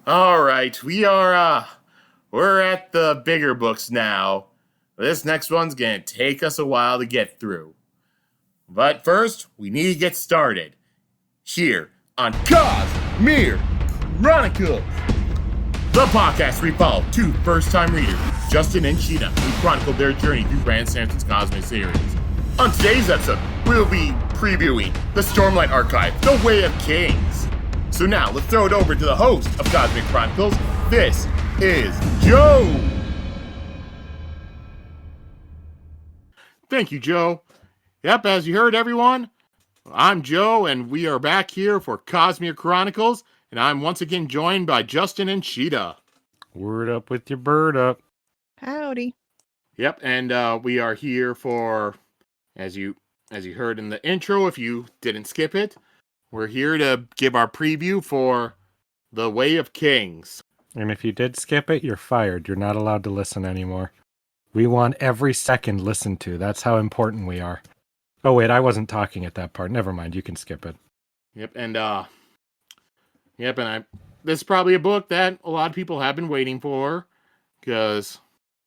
All right, we're at the bigger books now. This next one's gonna take us a while to get through. But first, we need to get started. Here on Cosmere Chronicles, the podcast we follow two first-time readers, Justin and Sheta, who chronicled their journey through Brandon Sanderson's Cosmere series. On today's episode, we'll be previewing the Stormlight Archive, The Way of Kings. So now, let's throw it over to the host of Cosmic Chronicles. This is Joe. Thank you, Joe. Yep, as you heard, everyone, I'm Joe, and we are back here for Cosmic Chronicles, and I'm once again joined by Justin and Sheta. Word up with your bird up. Howdy. Yep, and we are here for, as you heard in the intro, if you didn't skip it, we're here to give our preview for The Way of Kings. And if you did skip it, you're fired. You're not allowed to listen anymore. We want every second listened to. That's how important we are. Oh, wait, I wasn't talking at that part. Never mind, you can skip it. This is probably a book that a lot of people have been waiting for, because,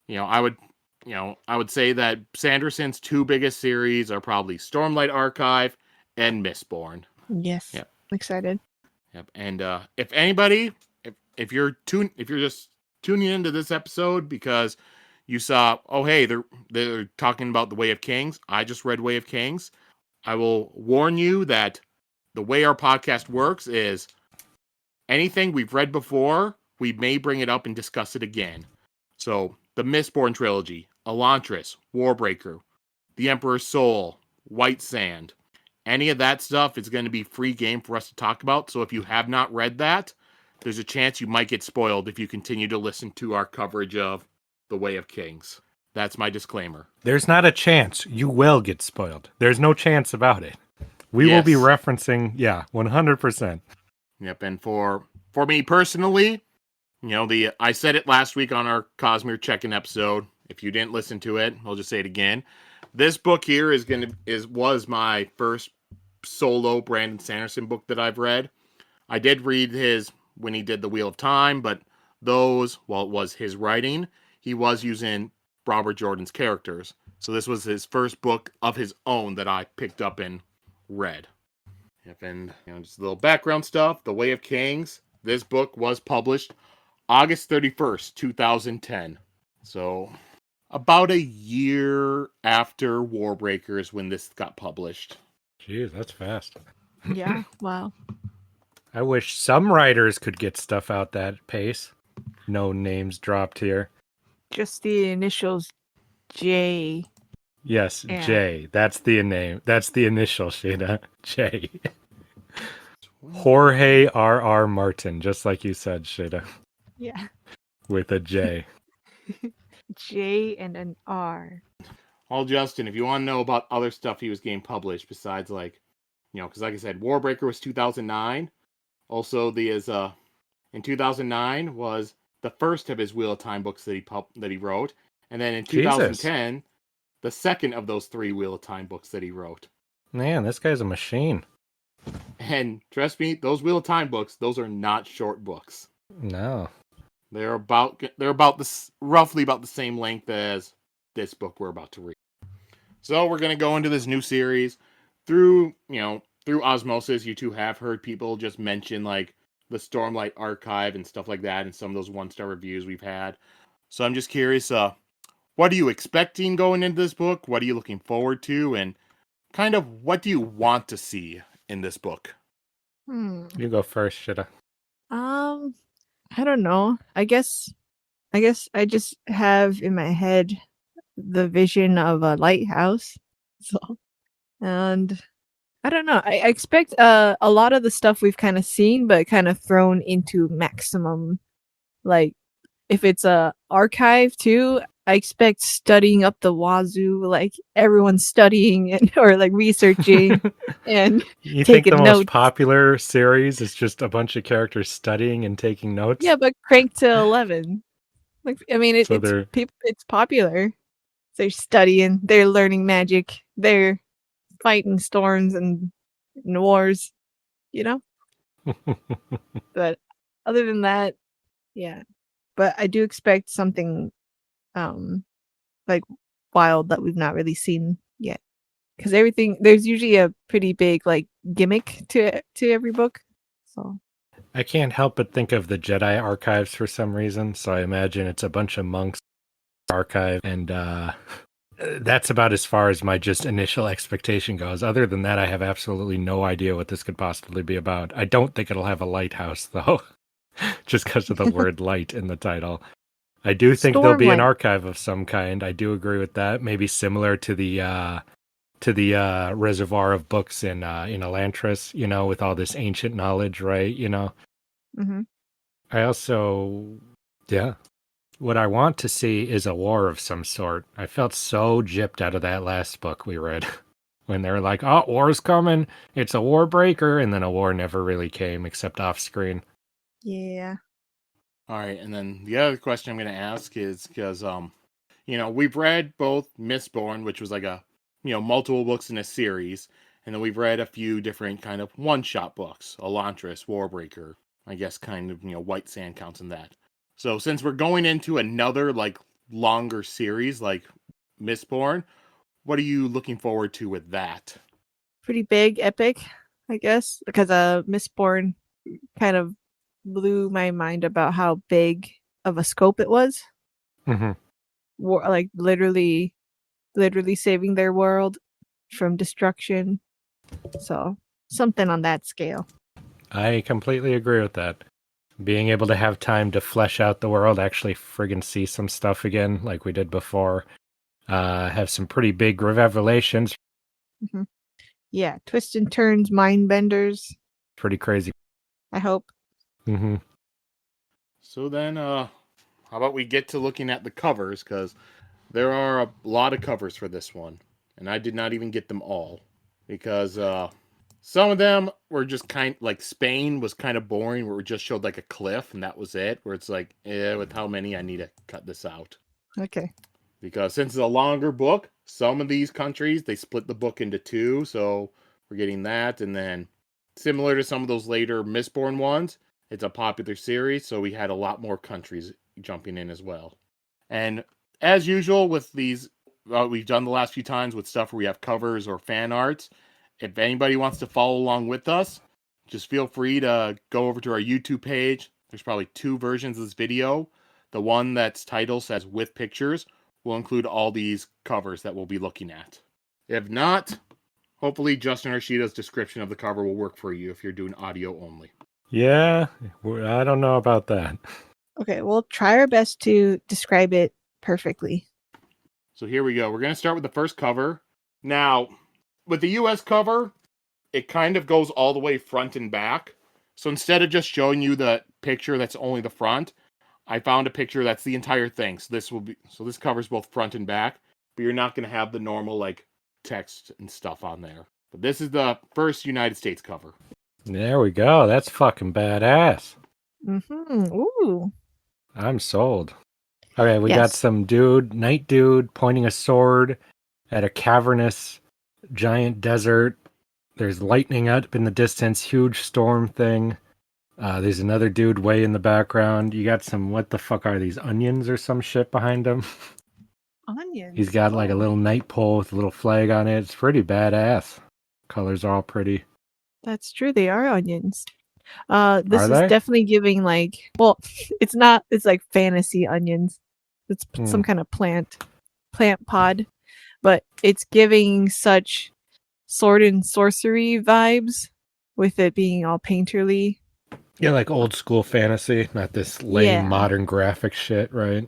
I would say that Sanderson's two biggest series are probably Stormlight Archive and Mistborn. Yes. Yep. I'm excited. Yep. And if anybody, if you're just tuning into this episode because you saw, oh hey, they're talking about The Way of Kings. I just read Way of Kings. I will warn you that the way our podcast works is anything we've read before, we may bring it up and discuss it again. So the Mistborn trilogy, Elantris, Warbreaker, The Emperor's Soul, White Sand. Any of that stuff is going to be free game for us to talk about. So if you have not read that, there's a chance you might get spoiled if you continue to listen to our coverage of The Way of Kings. That's my disclaimer. There's not a chance. You will get spoiled. There's no chance about it. We will be referencing, 100%. Yep, and for me personally, I said it last week on our Cosmere check-in episode. If you didn't listen to it, I'll just say it again. This book here was my first solo Brandon Sanderson book that I've read. I did read his when he did The Wheel of Time, but it was his writing, he was using Robert Jordan's characters. So this was his first book of his own that I picked up and read. Yep, and just a little background stuff. The Way of Kings. This book was published August 31st, 2010. So about a year after Warbreaker is when this got published. Jeez, that's fast. Yeah, wow. I wish some writers could get stuff out that pace. No names dropped here. Just the initials J. Yes, Yeah. J. That's the name. That's the initial, Sheta. J. Jorge R.R. Martin, just like you said, Sheta. Yeah. With a J. J and an R. Well, Justin, if you want to know about other stuff he was getting published besides because like I said, Warbreaker was 2009. Also, in 2009 was the first of his Wheel of Time books that he wrote, and then in 2010, the second of those three Wheel of Time books that he wrote. Man, this guy's a machine. And trust me, those Wheel of Time books, those are not short books. No. They're roughly about the same length as this book we're about to read. So we're gonna go into this new series through osmosis. You two have heard people just mention like the Stormlight Archive and stuff like that, and some of those 1-star reviews we've had. So I'm just curious, what are you expecting going into this book? What are you looking forward to, and kind of what do you want to see in this book? You go first, Sheta. I don't know. I guess I just have in my head the vision of a lighthouse. So, and I don't know. I expect a lot of the stuff we've kind of seen, but kind of thrown into maximum. Like, if it's a archive too, I expect studying up the wazoo, like everyone's studying or like researching and you taking think the notes. most popular series is just a bunch of characters studying and taking notes? Yeah, but cranked to 11. Like, I mean, it's popular. They're studying, they're learning magic, they're fighting storms and wars, But other than that, Yeah. But I do expect something like wild that we've not really seen yet. Because there's usually a pretty big like gimmick to every book. So I can't help but think of the Jedi archives for some reason, so I imagine it's a bunch of monks archive, and that's about as far as my just initial expectation goes. Other than that, I have absolutely no idea what this could possibly be about. I don't think it'll have a lighthouse, though, just because of the word light in the title. I do think there'll be an Stormlight. archive of some kind. I do agree with that. Maybe similar to the reservoir of books in Elantris, with all this ancient knowledge, right? Mm-hmm. I also, yeah, what I want to see is a war of some sort. I felt so gypped out of that last book we read when they were like, "Oh, war's coming! It's a war breaker," and then a war never really came except off screen. Yeah. All right, and then the other question I'm going to ask is because we've read both Mistborn, which was like a multiple books in a series, and then we've read a few different kind of one-shot books, Elantris, Warbreaker, I guess kind of White Sand counts in that. So since we're going into another like longer series like Mistborn, what are you looking forward to with that? Pretty big, epic, I guess. Because Mistborn kind of blew my mind about how big of a scope it was. Mm-hmm. Like literally saving their world from destruction. So something on that scale. I completely agree with that. Being able to have time to flesh out the world, actually friggin' see some stuff again like we did before. Have some pretty big revelations. Mm-hmm. Yeah, twists and turns, mind benders. Pretty crazy. I hope. Mm-hmm. So then, how about we get to looking at the covers, because there are a lot of covers for this one, and I did not even get them all, because some of them were just kind like Spain was kind of boring, where it just showed like a cliff and that was it, where it's like, with how many I need to cut this out. Okay. Because since it's a longer book, some of these countries, they split the book into two, so we're getting that, and then similar to some of those later Mistborn ones, it's a popular series, so we had a lot more countries jumping in as well. And as usual with these, we've done the last few times with stuff where we have covers or fan arts. If anybody wants to follow along with us, just feel free to go over to our YouTube page. There's probably two versions of this video. The one that's title says with pictures will include all these covers that we'll be looking at. If not, hopefully Justin or Sheta's description of the cover will work for you if you're doing audio only. Yeah, I don't know about that. Okay, we'll try our best to describe it perfectly. So here we go. We're going to start with the first cover. Now, with the US cover, it kind of goes all the way front and back. So instead of just showing you the picture that's only the front, I found a picture that's the entire thing. So this covers both front and back, but you're not going to have the normal like text and stuff on there. But this is the first United States cover. There we go. That's fucking badass. Mm-hmm. Ooh. I'm sold. Okay, we got Yes. some night dude pointing a sword at a cavernous giant desert. There's lightning up in the distance, huge storm thing. There's another dude way in the background. You got some, what the fuck are these, onions or some shit behind him? Onions. He's got like a little night pole with a little flag on it. It's pretty badass. Colors are all pretty. That's true. They are onions. This Are is they? definitely giving like, well, it's not. It's like fantasy onions. It's some kind of plant pod, but it's giving such sword and sorcery vibes with it being all painterly. Yeah, like old school fantasy, not this lame Yeah. modern graphic shit, right?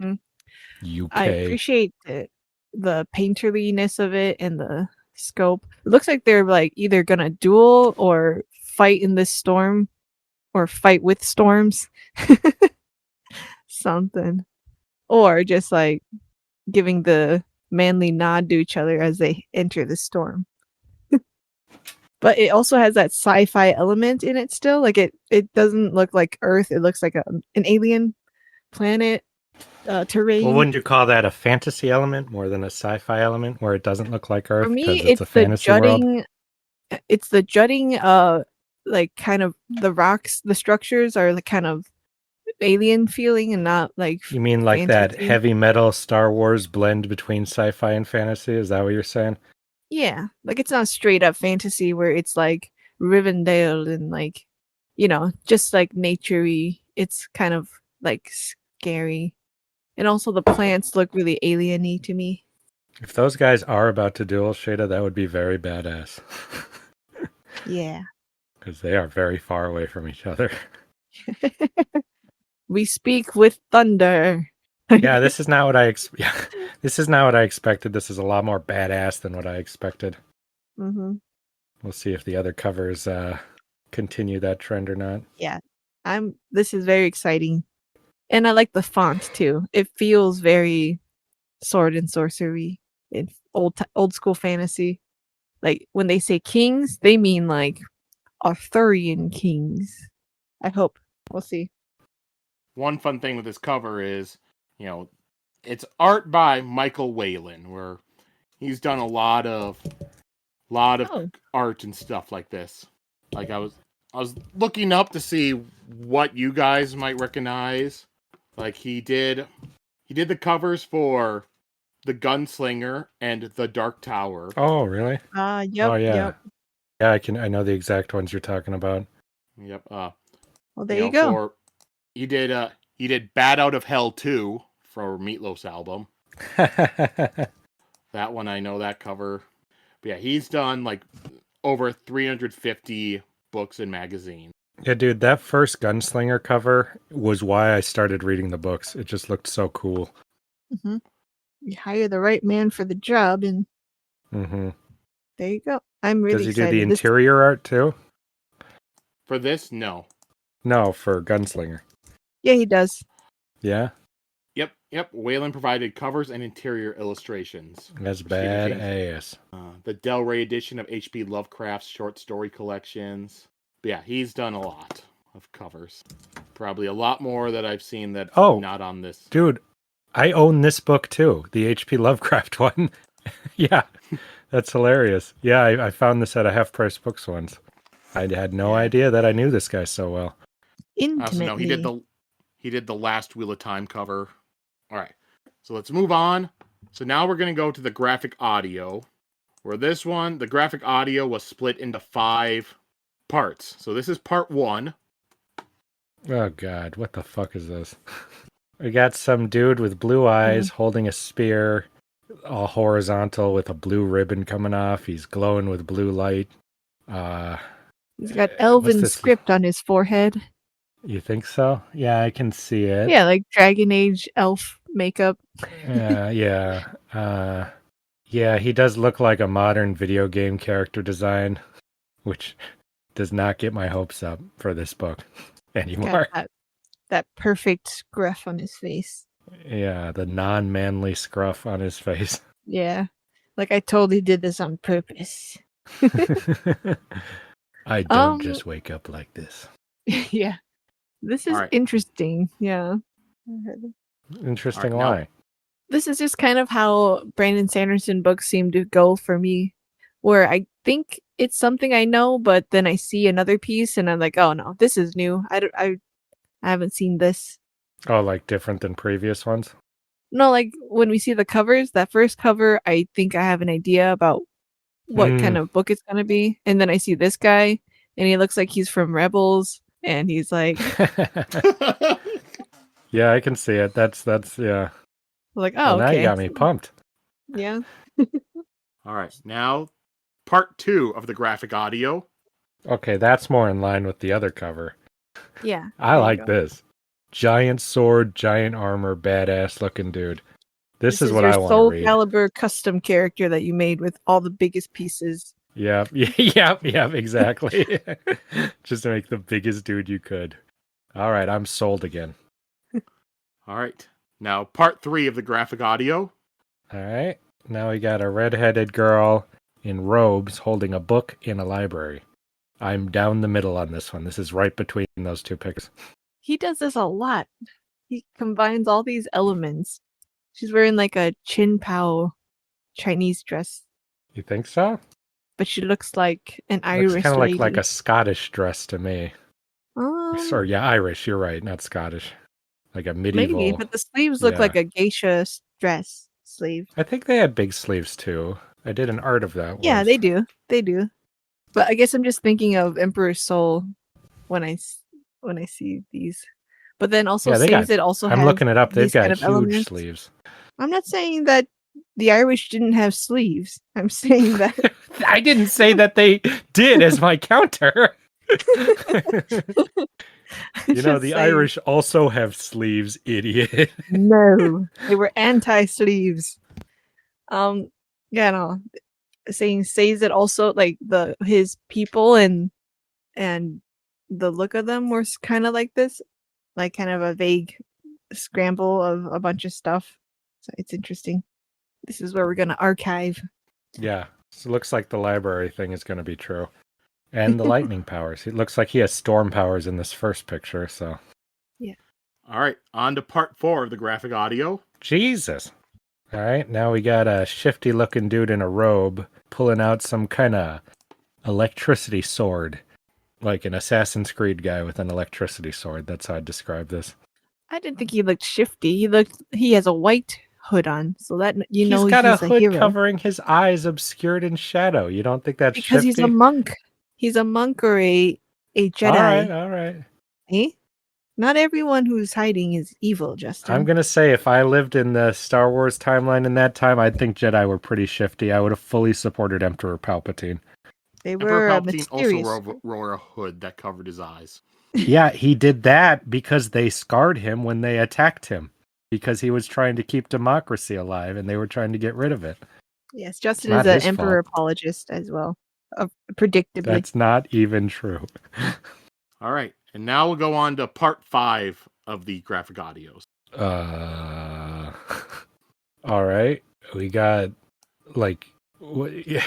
Mm-hmm. UK. I appreciate the painterliness of it and the scope. It looks like they're like either gonna duel or fight in this storm or fight with storms. Something. Or just like giving the manly nod to each other as they enter the storm. But it also has that sci-fi element in it still. Like it doesn't look like Earth. It looks like an alien planet terrain. Well, wouldn't you call that a fantasy element more than a sci-fi element where it doesn't look like Earth For me, because it's a fantasy world? It's the jutting like kind of the rocks, the structures are like kind of alien feeling and not like You mean like that fantasy. heavy metal Star Wars blend between sci-fi and fantasy? Is that what you're saying? Yeah, like it's not straight up fantasy where it's like Rivendell and like, just like naturey. It's kind of like scary. And also the plants look really alien-y to me. If those guys are about to duel, Shada, that would be very badass. Yeah. Because they are very far away from each other. We speak with thunder. Yeah, this is not what this is not what I expected. This is a lot more badass than what I expected. Mm-hmm. We'll see if the other covers continue that trend or not. Yeah. This is very exciting. And I like the font too. It feels very sword and sorcery. It's old school fantasy. Like when they say kings, they mean like Arthurian kings. I hope. We'll see. One fun thing with this cover is, it's art by Michael Whalen, where he's done a lot of Oh. art and stuff like this. Like I was looking up to see what you guys might recognize. Like he did the covers for The Gunslinger and The Dark Tower. Oh, really? Yep. Oh, yeah. Yep. Yeah, I know the exact ones you're talking about. Yep. Well, there you go. He did Bad Out of Hell 2 for Meatloaf's album. That one I know that cover. But yeah, he's done like over 350 books and magazines. Yeah, dude, that first Gunslinger cover was why I started reading the books. It just looked so cool. Mm-hmm. You hire the right man for the job, and Mm-hmm. there you go. I'm really excited. Does he excited. do the interior art too? For this, no. No, for Gunslinger. Yeah, he does. Yeah? Yep. Whalen provided covers and interior illustrations. That's badass. The Del Rey edition of H.P. Lovecraft's short story collections. But yeah, he's done a lot of covers. Probably a lot more that I've seen that's not on this. Dude, I own this book too, the H.P. Lovecraft one. Yeah, that's hilarious. Yeah, I found this at a half-price books once. I had no idea that I knew this guy so well. Intimately. No, he did the Last Wheel of Time cover. All right, so let's move on. So now we're going to go to the graphic audio, where this one, the graphic audio was split into 5 parts. So this is part 1. Oh, God, what the fuck is this? We got some dude with blue eyes holding a spear, all horizontal with a blue ribbon coming off. He's glowing with blue light. He's got elven script on his forehead. You think so? Yeah, I can see it. Yeah, like Dragon Age elf makeup. Yeah. Yeah, he does look like a modern video game character design, which does not get my hopes up for this book anymore. Got that perfect scruff on his face. Yeah, the non-manly scruff on his face. Yeah, like I totally did this on purpose. I don't just wake up like this. Yeah. This is interesting. Yeah. Interesting. Why? This is just kind of how Brandon Sanderson books seem to go for me, where I think it's something I know, but then I see another piece and I'm like, oh no, this is new. I haven't seen this. Oh, like different than previous ones? No, like when we see the covers, that first cover, I think I have an idea about what kind of book it's going to be. And then I see this guy and he looks like he's from Rebels. And he's like, yeah, I can see it. That's yeah. Like, well, now you got me pumped. Yeah. All right, now part 2 of the graphic audio. Okay, that's more in line with the other cover. Yeah. I like this. Giant sword, giant armor, badass looking dude. This is what I want to read. Soul Calibur custom character that you made with all the biggest pieces. Yeah, exactly. Just to make the biggest dude you could. All right, I'm sold again. All right, now part 3 of the graphic audio. All right, now we got a red-headed girl in robes holding a book in a library. I'm down the middle on this one. This is right between those two picks. He does this a lot. He combines all these elements. She's wearing like a Chin Pao Chinese dress. You think so? But she looks like an Irish lady. Kind of like a Scottish dress to me. Oh. Sorry, yeah, Irish. You're right, not Scottish. like a medieval. Maybe, but the sleeves look yeah. like a geisha dress sleeve. I think they had big sleeves too. I did an art of that. Yeah, once. they do. They do. But I guess I'm just thinking of Emperor's Soul when I see these. But then also Yeah, they Saves got. It also I'm have looking it up. They've these got kind of huge elements. sleeves. I'm not saying that the Irish didn't have sleeves. I'm saying that I didn't say that they did as my counter. You know, the Irish also have sleeves, idiot. No, they were anti-sleeves. Yeah, no. Saying Saves It also like his people and the look of them were kind of like this, like kind of a vague scramble of a bunch of stuff. So it's interesting. This is where we're gonna archive. Yeah, so it looks like the library thing is going to be true. And the lightning powers. It looks like he has storm powers in this first picture, so. Yeah. All right, on to part 4 of the graphic audio. Jesus. All right, now we got a shifty looking dude in a robe pulling out some kind of electricity sword. Like an Assassin's Creed guy with an electricity sword. That's how I'd describe this. I didn't think he looked shifty. He has a white hood on, so that He's got a hood covering his eyes obscured in shadow. You don't think that's because shifty? he's a monk. He's a monk or a Jedi. All right. Eh? Not everyone who's hiding is evil, Justin. I'm going to say if I lived in the Star Wars timeline in that time, I'd think Jedi were pretty shifty. I would have fully supported Emperor Palpatine. They were Emperor Palpatine mysterious. also wore a hood that covered his eyes. Yeah, he did that because they scarred him when they attacked him. Because he was trying to keep democracy alive and they were trying to get rid of it. Yes, Justin is an Emperor apologist as well. Predictably. That's not even true. All right, and now we'll go on to part 5 of the graphic audios. All right. We got, like, how do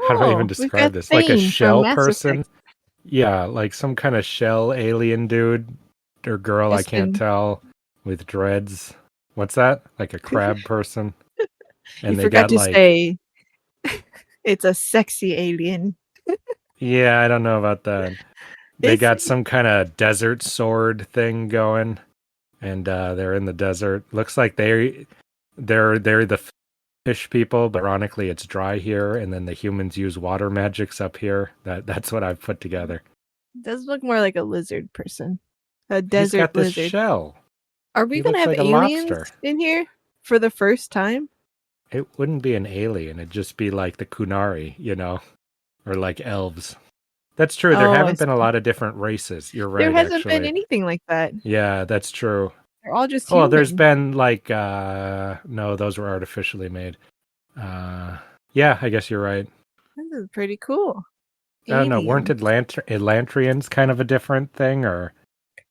I even describe this? Like a shell person? Yeah, like some kind of shell alien dude or girl, I can't tell, with dreads. What's that? Like a crab person? And you forgot to say it's a sexy alien. Yeah, I don't know about that. They got some kind of desert sword thing going, and they're in the desert. Looks like they're the fish people, but ironically it's dry here, and then the humans use water magics up here. That's what I've put together. It does look more like a lizard person. A desert He's got this lizard. shell. Are we going to have aliens in here for the first time? It wouldn't be an alien. It'd just be like the Kunari, you know, or like elves. That's true. There haven't been a lot of different races. You're right. There hasn't been anything like that. Yeah, that's true. They're all just human. Oh, there's been like, no, those were artificially made. Yeah, I guess you're right. This is pretty cool. I don't know. Weren't Atlantrians kind of a different thing, or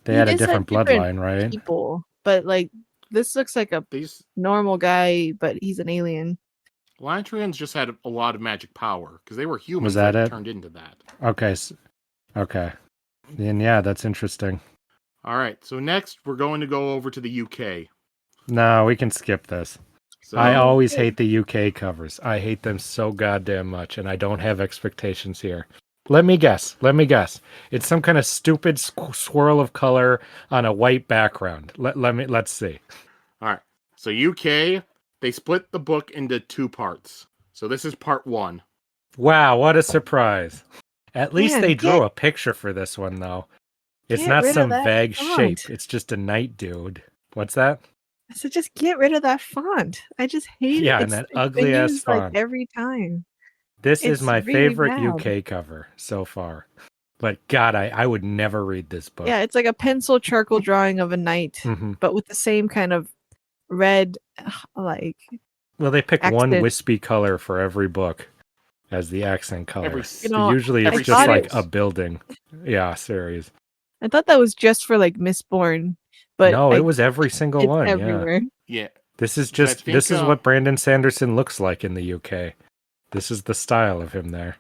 they had a different bloodline, right? People, but like this looks like a normal guy, but he's an alien. Atlantrians just had a lot of magic power because they were humans that turned into that. Okay. And yeah, that's interesting. All right. So next, we're going to go over to the UK. No, we can skip this. So, I always hate the UK covers. I hate them so goddamn much, and I don't have expectations here. Let me guess. It's some kind of stupid swirl of color on a white background. Let's see. All right. So UK, they split the book into 2 parts. So this is part 1. Wow, what a surprise. At least they drew a picture for this one, though. It's not some vague shape. It's just a night dude. What's that? So just get rid of that font. I just hate it. Yeah, and that ugly-ass font. Like every time. This is my favorite UK cover so far. But God, I would never read this book. Yeah, it's like a pencil charcoal drawing of a knight, but with the same kind of red, like... Well, they pick one wispy color for every book as the accent color. Usually it's just like a building. Yeah, series. I thought that was just for like Mistborn. But no, it was every single one. Everywhere. Yeah. This is what Brandon Sanderson looks like in the UK. This is the style of him there.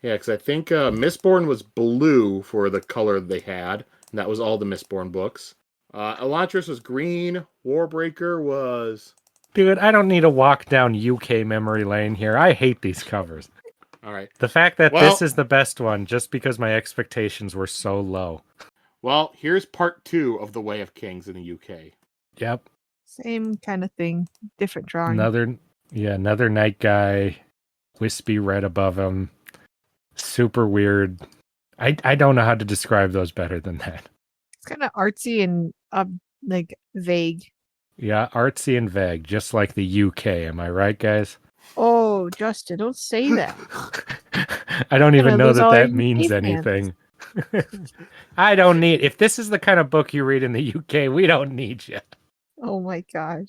Yeah, because I think Mistborn was blue for the color they had. And that was all the Mistborn books. Elantris was green. Warbreaker was... Dude, I don't need to walk down UK memory lane here. I hate these covers. All right. The fact that this is the best one just because my expectations were so low. Well, here's part 2 of The Way of Kings in the UK. Yep. Same kind of thing, different drawing. Another night guy, wispy red above him. Super weird. I don't know how to describe those better than that. It's kind of artsy and like vague. Yeah, artsy and vague, just like the UK. Am I right, guys? Oh, Justin, don't say that. I don't even Gonna know lose all that our means UK fans. anything. I don't need. If this is the kind of book you read in the UK, we don't need you. Oh my gosh.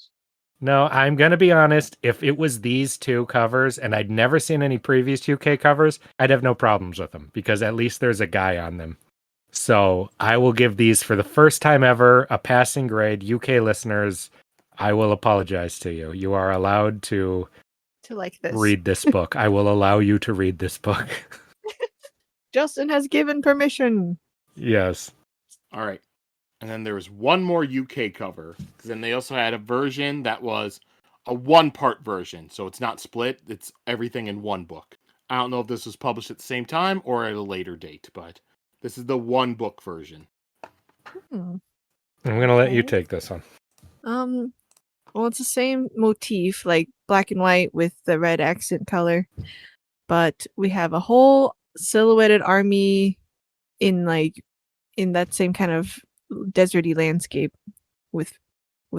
No, I'm going to be honest. If it was these two covers and I'd never seen any previous UK covers, I'd have no problems with them because at least there's a guy on them. So I will give these for the first time ever a passing grade. UK listeners, I will apologize to you. You are allowed to like this. read this book. I will allow you to read this book. Justin has given permission. Yes. All right. And then there was one more UK cover. Because then they also had a version that was a one-part version. So it's not split. It's everything in one book. I don't know if this was published at the same time or at a later date. But this is the one book version. Hmm. I'm going to let you Okay. take this one. Well, it's the same motif, like black and white with the red accent color. But we have a whole silhouetted army in that same kind of deserty landscape with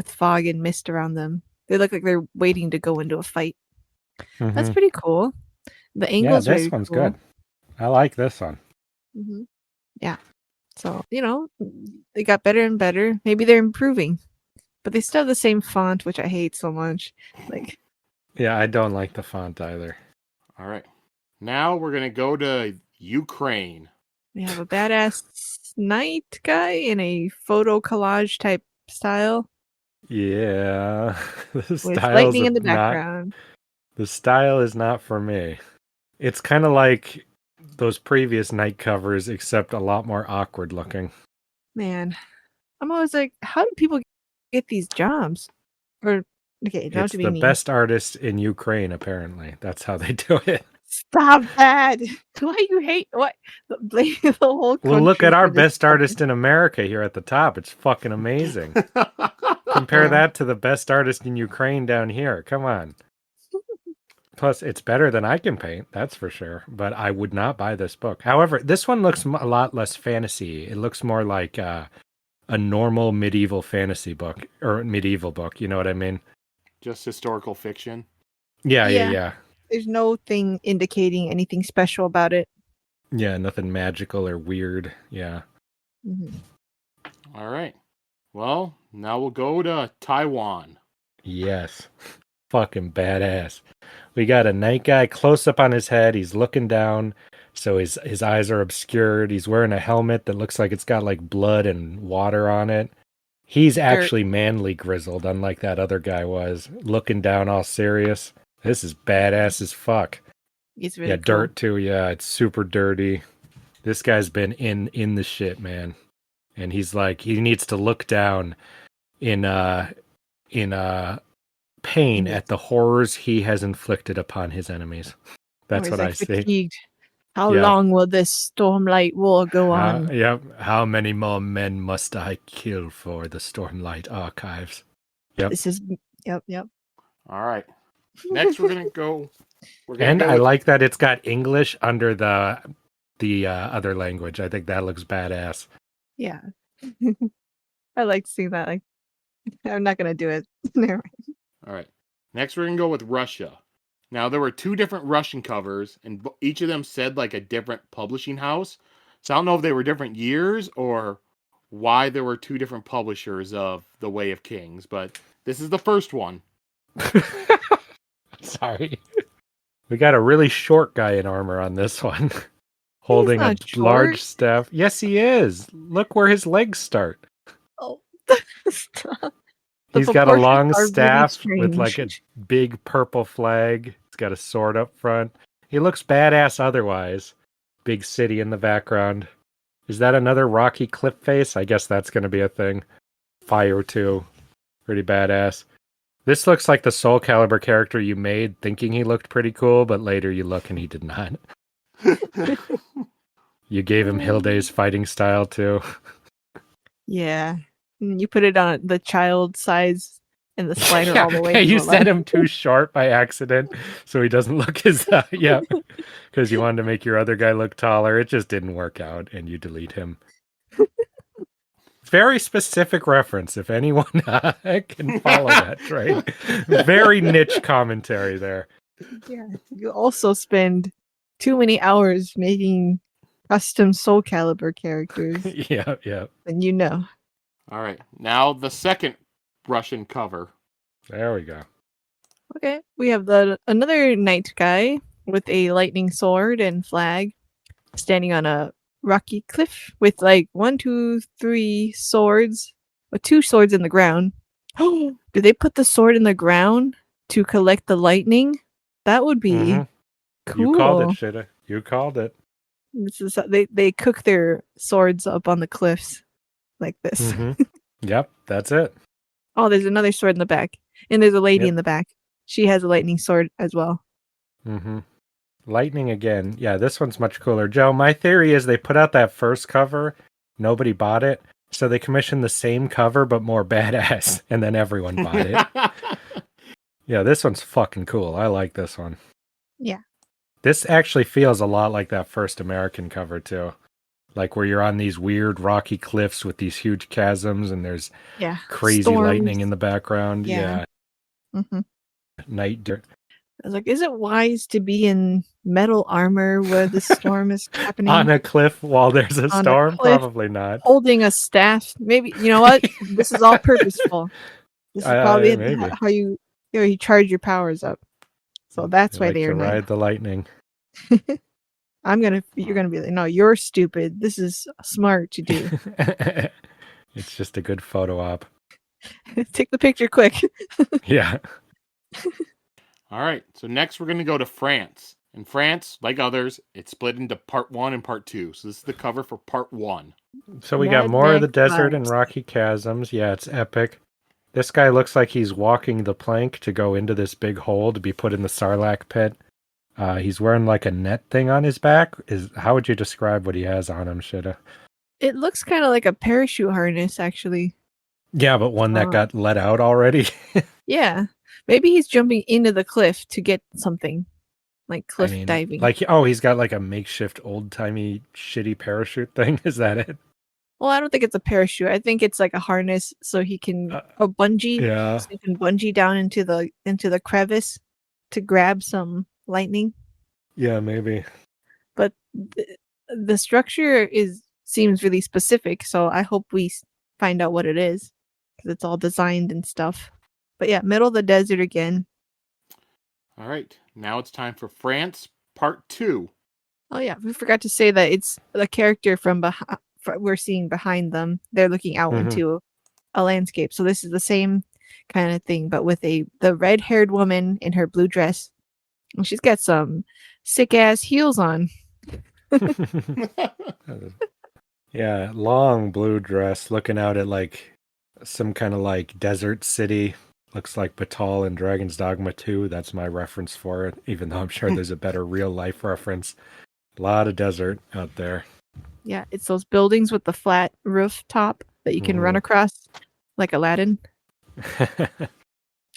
fog and mist around them. They look like they're waiting to go into a fight. That's Mhm. pretty cool. The Yeah, angle's this very one's cool. good. I like this one. Mm-hmm. Yeah. So, they got better and better. Maybe they're improving. But they still have the same font, which I hate so much. Like, Yeah, I don't like the font either. All right. Now we're going to go to Ukraine. we have a badass knight guy in a photo collage type style Yeah, the with styles lightning in of the not. background. The style is not for me. It's kind of like those previous night covers, except a lot more awkward looking. Man, I'm always like, how do people get these jobs? Or, okay, not It's to be the mean. best artist in Ukraine, apparently. That's how they do it. Stop that! Why you hate what? Blame the whole country. Well, look at our for this best artist in America here at the top. It's fucking amazing. Compare Yeah. that to the best artist in Ukraine down here. Come on. Plus, it's better than I can paint, that's for sure. But I would not buy this book. However, this one looks a lot less fantasy. It looks more like a normal medieval fantasy book or medieval book. You know what I mean? Just historical fiction. Yeah. There's no thing indicating anything special about it. Yeah, nothing magical or weird. Yeah. Mhm. All right. Well, now we'll go to Taiwan. Yes. Fucking badass. We got a night guy close up on his head. He's looking down, so his eyes are obscured. He's wearing a helmet that looks like it's got like blood and water on it. He's actually manly grizzled, unlike that other guy was. Looking down all serious. This is badass as fuck. It's really Yeah, cool. dirt too. Yeah, it's super dirty. This guy's been in the shit, man. And he's like, he needs to look down in pain at the horrors he has inflicted upon his enemies. That's Or what he's I like see. fatigued. How Yeah. long will this Stormlight war go on? Yep. How many more men must I kill for the Stormlight Archives? Yep. This is yep. All right. Next, we're gonna go. And I with- like that it's got English under the other language. I think that looks badass. Yeah. I like seeing that. Like, I'm not gonna do it. Never mind. All right. Next, we're gonna go with Russia. Now, there were 2 different Russian covers, and each of them said like a different publishing house. So I don't know if they were different years or why there were 2 different publishers of The Way of Kings, but this is the first one. Sorry. We got a really short guy in armor on this one. Holding a not large short. staff. Yes, he is. Look where his legs start. Oh, stop. The He's got a proportions long are really staff with like a strange. big purple flag. He's got a sword up front. He looks badass otherwise. Big city in the background. Is that another rocky cliff face? I guess that's going to be a thing. Fire too. Pretty badass. This looks like the Soul Calibur character you made thinking he looked pretty cool, but later you look and he did not. You gave him Hilde's fighting style too. Yeah. And you put it on the child size and the slider all the way. Yeah, to you the set left. him too short by accident, so he doesn't look as yeah, because you wanted to make your other guy look taller. It just didn't work out, and you delete him. Very specific reference, if anyone can follow that train. Very niche commentary there. Yeah. You also spend too many hours making custom Soul Calibur characters, Yeah. and you know. All right. Now the second Russian cover. There we go. Okay, we have another knight guy with a lightning sword and flag, standing on a rocky cliff with like 1, 2, 3 swords, with 2 swords in the ground. Oh, did they put the sword in the ground to collect the lightning? That would be cool. You called it, Sheta. You called it. This is they cook their swords up on the cliffs like this. Yep, that's it. Oh, there's another sword in the back, and there's a lady Yep. in the back. She has a lightning sword as well. Lightning again. Yeah, this one's much cooler. Joe, my theory is they put out that first cover, nobody bought it, so they commissioned the same cover but more badass, and then everyone bought it. Yeah, this one's fucking cool. I like this one. Yeah. This actually feels a lot like that first American cover, too. Like where you're on these weird rocky cliffs with these huge chasms and there's crazy Storms. lightning in the background. Yeah. Night dirt. I was like, is it wise to be in metal armor where the storm is happening? On a cliff while there's a storm? Probably not. Holding a staff. Maybe, you know what? This is all purposeful. This is probably maybe. how you charge your powers up. So that's why like they to are nice. ride the lightning. You're gonna be like, no, you're stupid. This is smart to do. It's just a good photo op. Take the picture quick. Yeah. All right. So next we're going to go to France. In France, like others, it's split into part 1 and part 2. So this is the cover for part 1. So we got more of the desert and rocky chasms. Yeah, it's epic. This guy looks like he's walking the plank to go into this big hole to be put in the Sarlacc pit. He's wearing like a net thing on his back. How would you describe what he has on him, Shita? It looks kind of like a parachute harness, actually. Yeah, but one that got let out already. Yeah. Maybe he's jumping into the cliff to get something. Like cliff diving. Like, he's got like a makeshift old-timey shitty parachute thing. Is that it? Well, I don't think it's a parachute. I think it's like a harness so he can a bungee. Yeah. So he can bungee down into the crevice to grab some lightning. Yeah, maybe. But the structure seems really specific, so I hope we find out what it is because it's all designed and stuff. But yeah, middle of the desert again. All right. Now it's time for France part 2. Oh yeah, we forgot to say that it's the character from behind. We're seeing behind them. They're looking out into a landscape. So this is the same kind of thing, but with the red-haired woman in her blue dress. And she's got some sick-ass heels on. Yeah, long blue dress looking out at like some kind of like desert city. Looks like Batal in Dragon's Dogma 2. That's my reference for it, even though I'm sure there's a better real life reference. A lot of desert out there. Yeah, it's those buildings with the flat rooftop that you can run across like Aladdin.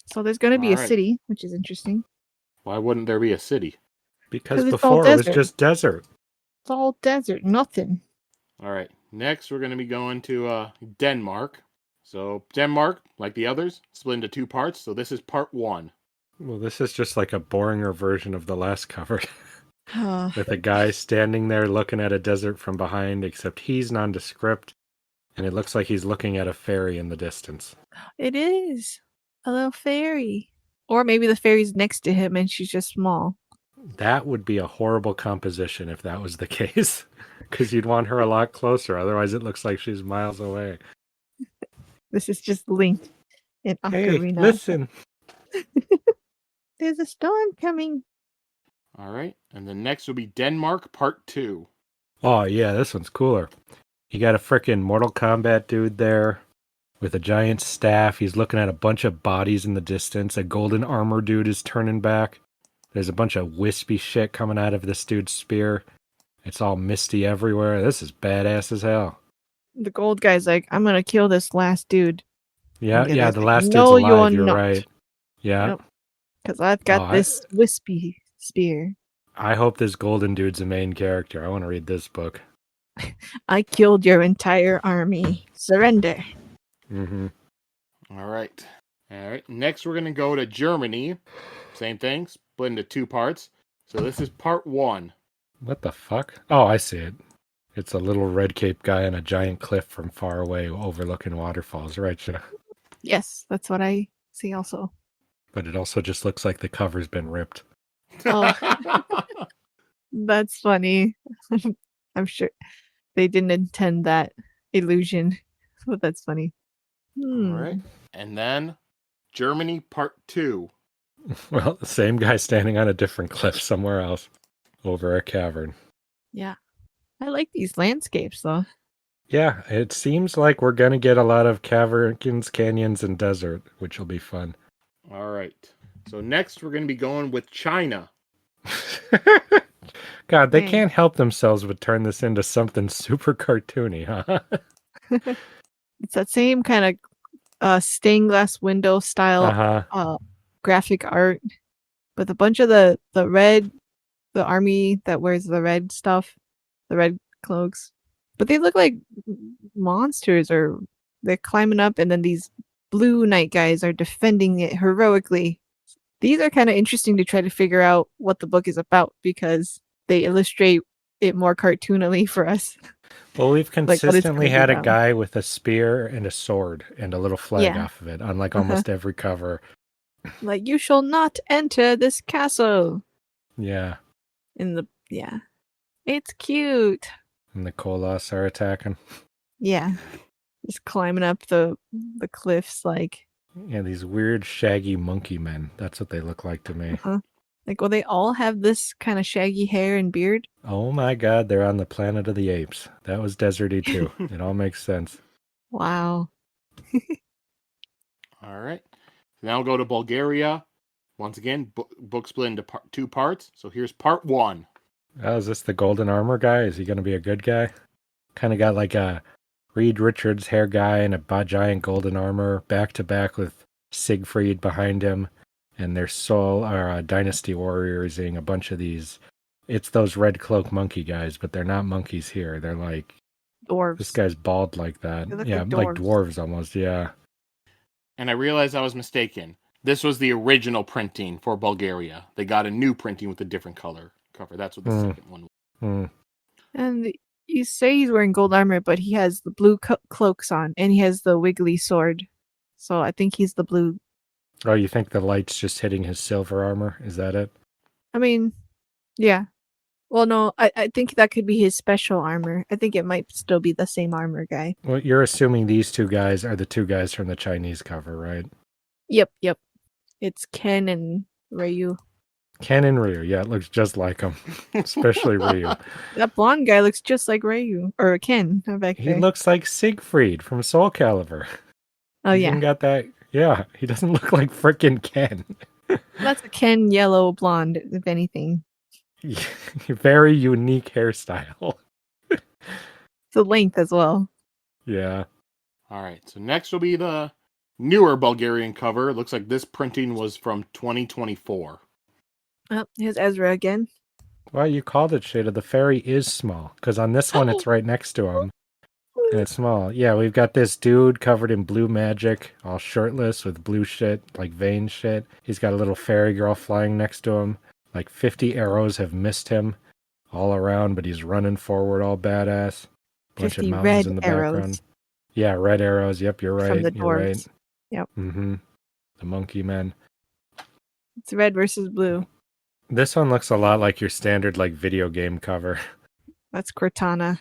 So there's going to be a city, which is interesting. Why wouldn't there be a city? Because before it was just desert. It's all desert, nothing. All right. Next, we're going to be going to Denmark. So Denmark, like the others, split into 2 parts. So this is part 1. Well, this is just like a boringer version of the last cover. With a guy standing there looking at a desert from behind, except he's nondescript. And it looks like he's looking at a fairy in the distance. It is. A little fairy. Or maybe the fairy's next to him and she's just small. That would be a horrible composition if that was the case. Because you'd want her a lot closer. Otherwise, it looks like she's miles away. This is just Link in Ocarina. Hey, listen. There's a storm coming. All right. And the next will be Denmark part 2. Oh, yeah, this one's cooler. You got a frickin' Mortal Kombat dude there with a giant staff. He's looking at a bunch of bodies in the distance. A golden armor dude is turning back. There's a bunch of wispy shit coming out of this dude's spear. It's all misty everywhere. This is badass as hell. the gold guy's like, I'm gonna kill this last dude. Yeah, And the yeah, guy's the like, last dude's no, you're alive. You're not. right. Yeah. Yep. Because I've Oh, got this wispy spear. I hope this golden dude's a main character. I want to read this book. I killed your entire army. Surrender. Mm-hmm. All right. Next, we're going to go to Germany. Same thing, split into 2 parts. So this is part 1. What the fuck? Oh, I see it. It's a little red cape guy on a giant cliff from far away overlooking waterfalls, right, Sheta? Yes, that's what I see also. But it also just looks like the cover's been ripped. Oh. That's funny. I'm sure they didn't intend that illusion, but that's funny. All right. And then Germany part 2. Well, the same guy standing on a different cliff somewhere else over a cavern. Yeah. I like these landscapes though. Yeah, it seems like we're going to get a lot of caverns, canyons, and desert, which will be fun. All right. So next, we're going to be going with China. God, they Dang. can't help themselves but turn this into something super cartoony, huh? It's that same kind of stained glass window style Uh-huh. graphic art, with a bunch of the army that wears the red stuff, the red cloaks. But they look like monsters, or they're climbing up, and then these blue knight guys are defending it heroically. These are kind of interesting to try to figure out what the book is about, because they illustrate it more cartoonily for us. Well, we've Like, what it's consistently gonna be had a about. guy with a spear and a sword and a little flag Yeah. off of it on like almost every cover. Like, you shall not enter this castle. Yeah. Yeah. It's cute. And the Kolos are attacking. Yeah. Just climbing up the cliffs, like. Yeah, these weird shaggy monkey men. That's what they look like to me. Like, well, they all have this kind of shaggy hair and beard. Oh my god, they're on the planet of the apes. That was deserty too. It all makes sense. Wow. All right. Now we'll go to Bulgaria. Once again, book split into 2 parts. So here's part 1. Oh, is this the golden armor guy? Is he going to be a good guy? Kind of got like a Reed Richards hair guy and a giant golden armor back to back with Siegfried behind him. And their soul are dynasty warriorsing a bunch of these. It's those red cloak monkey guys, but they're not monkeys here. They're like Dwarves. this guy's bald like that. They look Yeah, like like dwarves. dwarves almost. Yeah. And I realized I was mistaken. This was the original printing for Bulgaria. They got a new printing with a different color cover. That's what the second one was. And you say he's wearing gold armor, but he has the blue cloaks on, and he has the wiggly sword. So I think he's the blue. Oh, you think the light's just hitting his silver armor? Is that it? I mean, yeah. Well, no, I think that could be his special armor. I think it might still be the same armor guy. Well, you're assuming these 2 guys are the 2 guys from the Chinese cover, right? Yep. It's Ken and Ryu. Ken and Ryu. Yeah, it looks just like them. Especially Ryu. That blonde guy looks just like Ryu. Or Ken back He there. looks like Siegfried from Soul Calibur. Oh, He's yeah. even got that. Yeah, he doesn't look like frickin' Ken. That's a Ken yellow blonde, if anything. Very unique hairstyle. The length as well. Yeah. All right. So next will be the newer Bulgarian cover. It looks like this printing was from 2024. Oh, here's Ezra again. Well, you called it, Shada. The fairy is small. Because on this one, it's right next to him. And it's small. Yeah, we've got this dude covered in blue magic, all shirtless with blue shit, like vein shit. He's got a little fairy girl flying next to him. Like 50 arrows have missed him all around, but he's running forward all badass. Bunch of 50 mountains red in the arrows. background. Yeah, red arrows. Yep, you're right. From the You're right. dwarves. Yep. Mm-hmm. The monkey men. It's red versus blue. This one looks a lot like your standard like video game cover. That's Cortana.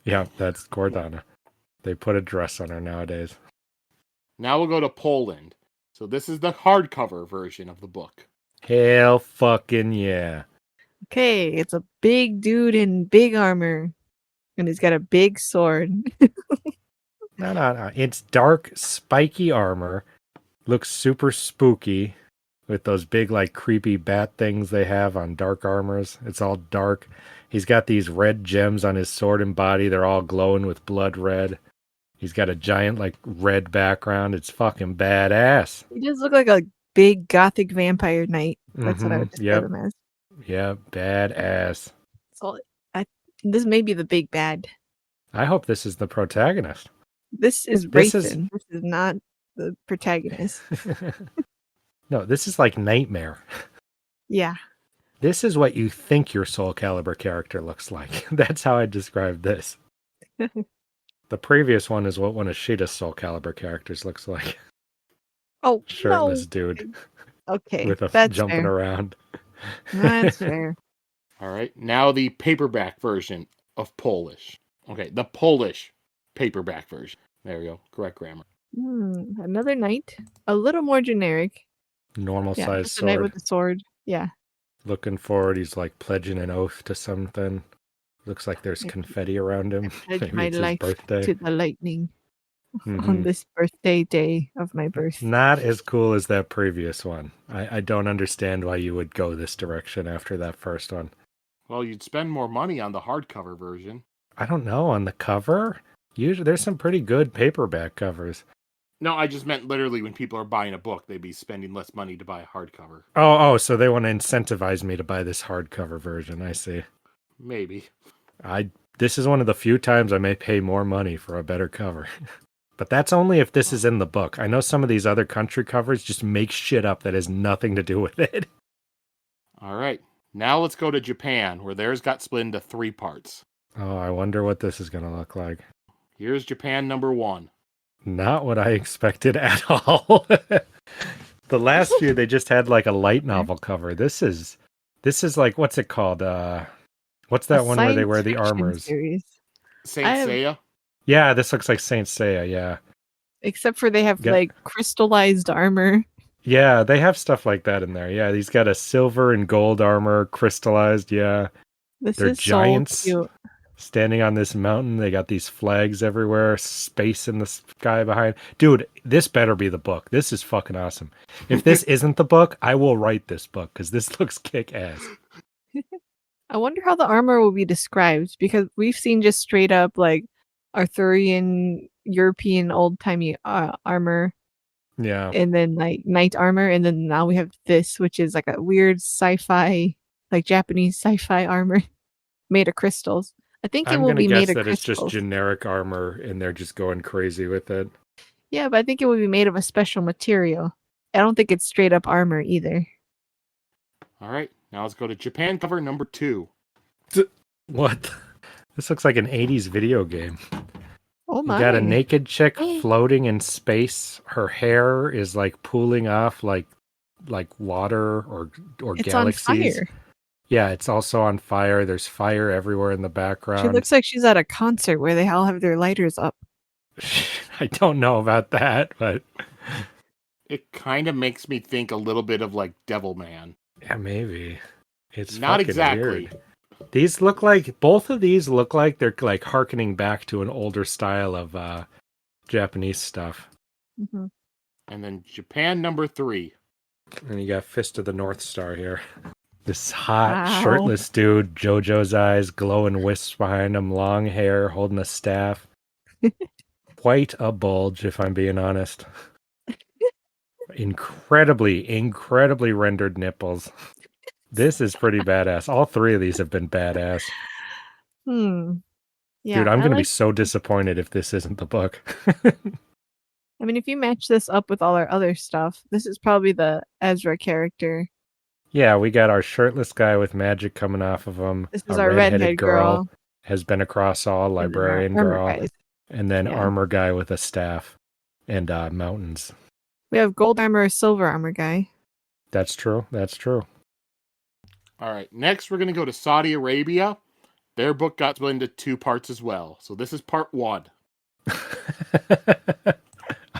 Yeah, that's Cortana. They put a dress on her nowadays. Now we'll go to Poland. So this is the hardcover version of the book. Hell fucking yeah. Okay, it's a big dude in big armor. And he's got a big sword. No. It's dark, spiky armor. Looks super spooky with those big, like, creepy bat things they have on dark armors. It's all dark. He's got these red gems on his sword and body. They're all glowing with blood red. He's got a giant, like, red background. It's fucking badass. He does look like a big gothic vampire knight. That's what I would describe him as. Yep, badass. So this may be the big bad. I hope this is the protagonist. This is Wraithen. This is not the protagonist. No, this is like Nightmare. Yeah. This is what you think your Soul Calibur character looks like. That's how I describe this. The previous one is what one of Sheta's Soul Calibur characters looks like. Oh, shirtless dude. Okay, with a that's jumping fair. around. That's fair. All right, now the paperback version of Polish. Okay, the Polish paperback version. There we go. Correct grammar. Another knight. A little more generic. Normal size sword. A knight with a sword. Yeah. Looking forward, he's like pledging an oath to something. Looks like there's confetti around him. I pledge Maybe my it's his life birthday. to the lightning on this birthday day of my birth. Not as cool as that previous one. I don't understand why you would go this direction after that first one. Well, you'd spend more money on the hardcover version. I don't know, on the cover? Usually, there's some pretty good paperback covers. No, I just meant literally when people are buying a book, they'd be spending less money to buy a hardcover. Oh, so they want to incentivize me to buy this hardcover version. I see. Maybe. This is one of the few times I may pay more money for a better cover. But that's only if this is in the book. I know some of these other country covers just make shit up that has nothing to do with it. All right. Now let's go to Japan, where theirs got split into 3 parts. Oh, I wonder what this is going to look like. Here's Japan number 1. Not what I expected at all. The last few, they just had like a light novel cover. This is like, what's it called? What's that one where they wear the armors? Saint Seiya? Yeah, this looks like Saint Seiya, yeah. Except for they have like crystallized armor. Yeah, they have stuff like that in there. Yeah, he's got a silver and gold armor, crystallized, yeah. They're giants. So cute. Standing on this mountain, they got these flags everywhere, space in the sky behind. Dude, this better be the book. This is fucking awesome. If this isn't the book, I will write this book because this looks kick-ass. I wonder how the armor will be described because we've seen just straight up like Arthurian, European, old-timey armor. Yeah. And then like knight armor, and then now we have this, which is like a weird sci-fi, like Japanese sci-fi armor made of crystals. I think it will be made of crystals. I'm going to guess that it's just generic armor and they're just going crazy with it. Yeah, but I think it will be made of a special material. I don't think it's straight up armor either. All right, now let's go to Japan cover number 2. What? This looks like an 80s video game. Oh my. You got a naked chick floating in space. Her hair is like pooling off like water or it's galaxies. On fire. Yeah, it's also on fire. There's fire everywhere in the background. She looks like she's at a concert where they all have their lighters up. I don't know about that, but it kind of makes me think a little bit of like Devilman. Yeah, maybe. It's not exactly. Weird. Both of these look like they're like hearkening back to an older style of Japanese stuff. Mm-hmm. And then Japan number 3. And you got Fist of the North Star here. This hot, shirtless dude, JoJo's eyes, glowing wisps behind him, long hair, holding a staff. Quite a bulge, if I'm being honest. Incredibly rendered nipples. This is pretty badass. All 3 of these have been badass. Yeah, dude, I'm going to be so disappointed if this isn't the book. I mean, if you match this up with all our other stuff, this is probably the Ezra character. Yeah, we got our shirtless guy with magic coming off of him. This is our redheaded girl. Has been across all, librarian girl. And then armor guy with a staff. And mountains. We have gold armor, silver armor guy. That's true. All right, next we're going to go to Saudi Arabia. Their book got split into 2 parts as well. So this is part 1.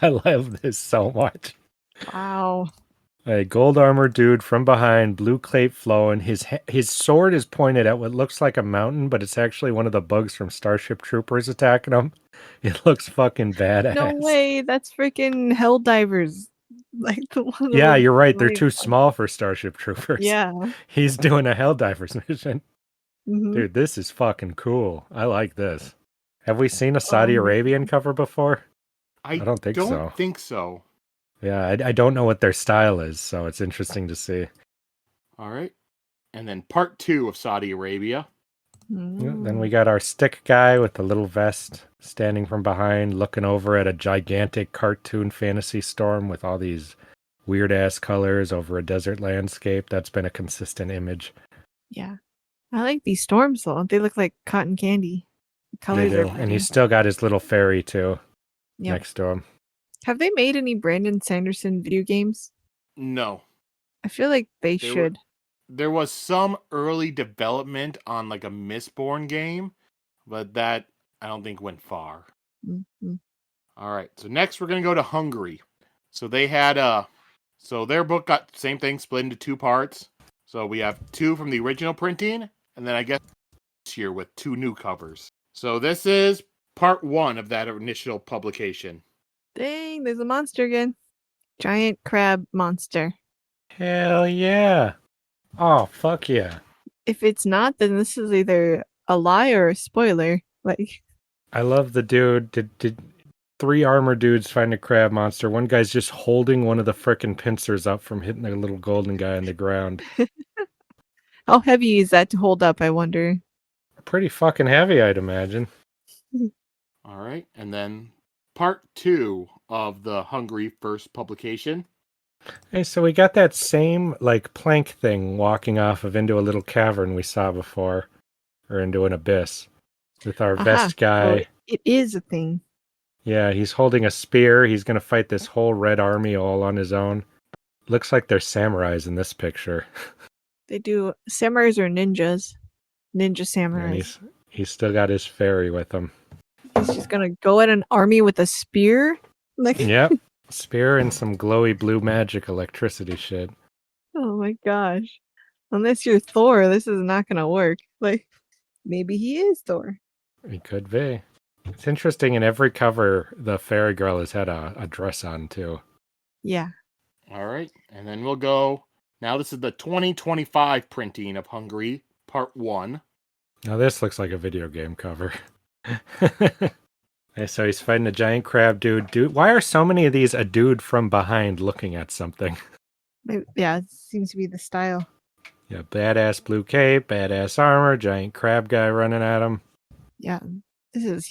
I love this so much. Wow. A gold armor dude from behind, blue cape flowing. His sword is pointed at what looks like a mountain, but it's actually one of the bugs from Starship Troopers attacking him. It looks fucking badass. No way, that's freaking Helldivers. Like the one. Yeah, you're right. They're too small for Starship Troopers. Yeah. He's doing a Helldivers mission. Mhm. Dude, this is fucking cool. I like this. Have we seen a Saudi Arabian cover before? I don't think so. think so. Yeah, I don't know what their style is, so it's interesting to see. All right. And then part 2 of Saudi Arabia. Yeah, then we got our stick guy with the little vest standing from behind, looking over at a gigantic cartoon fantasy storm with all these weird-ass colors over a desert landscape. That's been a consistent image. Yeah. I like these storms, though. They look like cotton candy. The They colors do. are And pretty. he's still got his little fairy, too, Yep. next to him. Have they made any Brandon Sanderson video games? No. I feel like they should. There was some early development on like a Mistborn game, but that I don't think went far. Mm-hmm. All right. So next we're going to go to Hungary. So they had so their book got the same thing split into 2 parts. So we have 2 from the original printing, and then I guess this year with 2 new covers. So this is part 1 of that initial publication. Dang, there's a monster again. Giant crab monster. Hell yeah. Oh, fuck yeah. If it's not, then this is either a lie or a spoiler. Like, I love the dude. Did 3 armor dudes find a crab monster? One guy's just holding one of the frickin' pincers up from hitting the little golden guy on the ground. how heavy is that to hold up, I wonder? Pretty fucking heavy, I'd imagine. All right. And then part 2 of the Hungary first publication. Hey, so we got that same, like, plank thing walking off of into a little cavern we saw before, or into an abyss, with our vest guy. So it is a thing. Yeah, he's holding a spear. He's going to fight this whole red army all on his own. Looks like they're samurais in this picture. They do. Samurais or ninjas. Ninja samurais. And he's still got his fairy with him. He's just gonna go at an army with a spear? Like, Yep. Spear and some glowy blue magic electricity shit. oh my gosh. Unless you're Thor, this is not gonna work. Like, maybe he is Thor. He could be. It's interesting, in every cover, the fairy girl has had a dress on, too. Yeah. All right. And then we'll go. Now, this is the 2025 printing of Hungary, part 1. Now, this looks like a video game cover. Okay, so he's fighting a giant crab dude. Why are so many of these a dude from behind looking at something? Yeah, it seems to be the style. Yeah, badass blue cape, badass armor, giant crab guy running at him. Yeah. The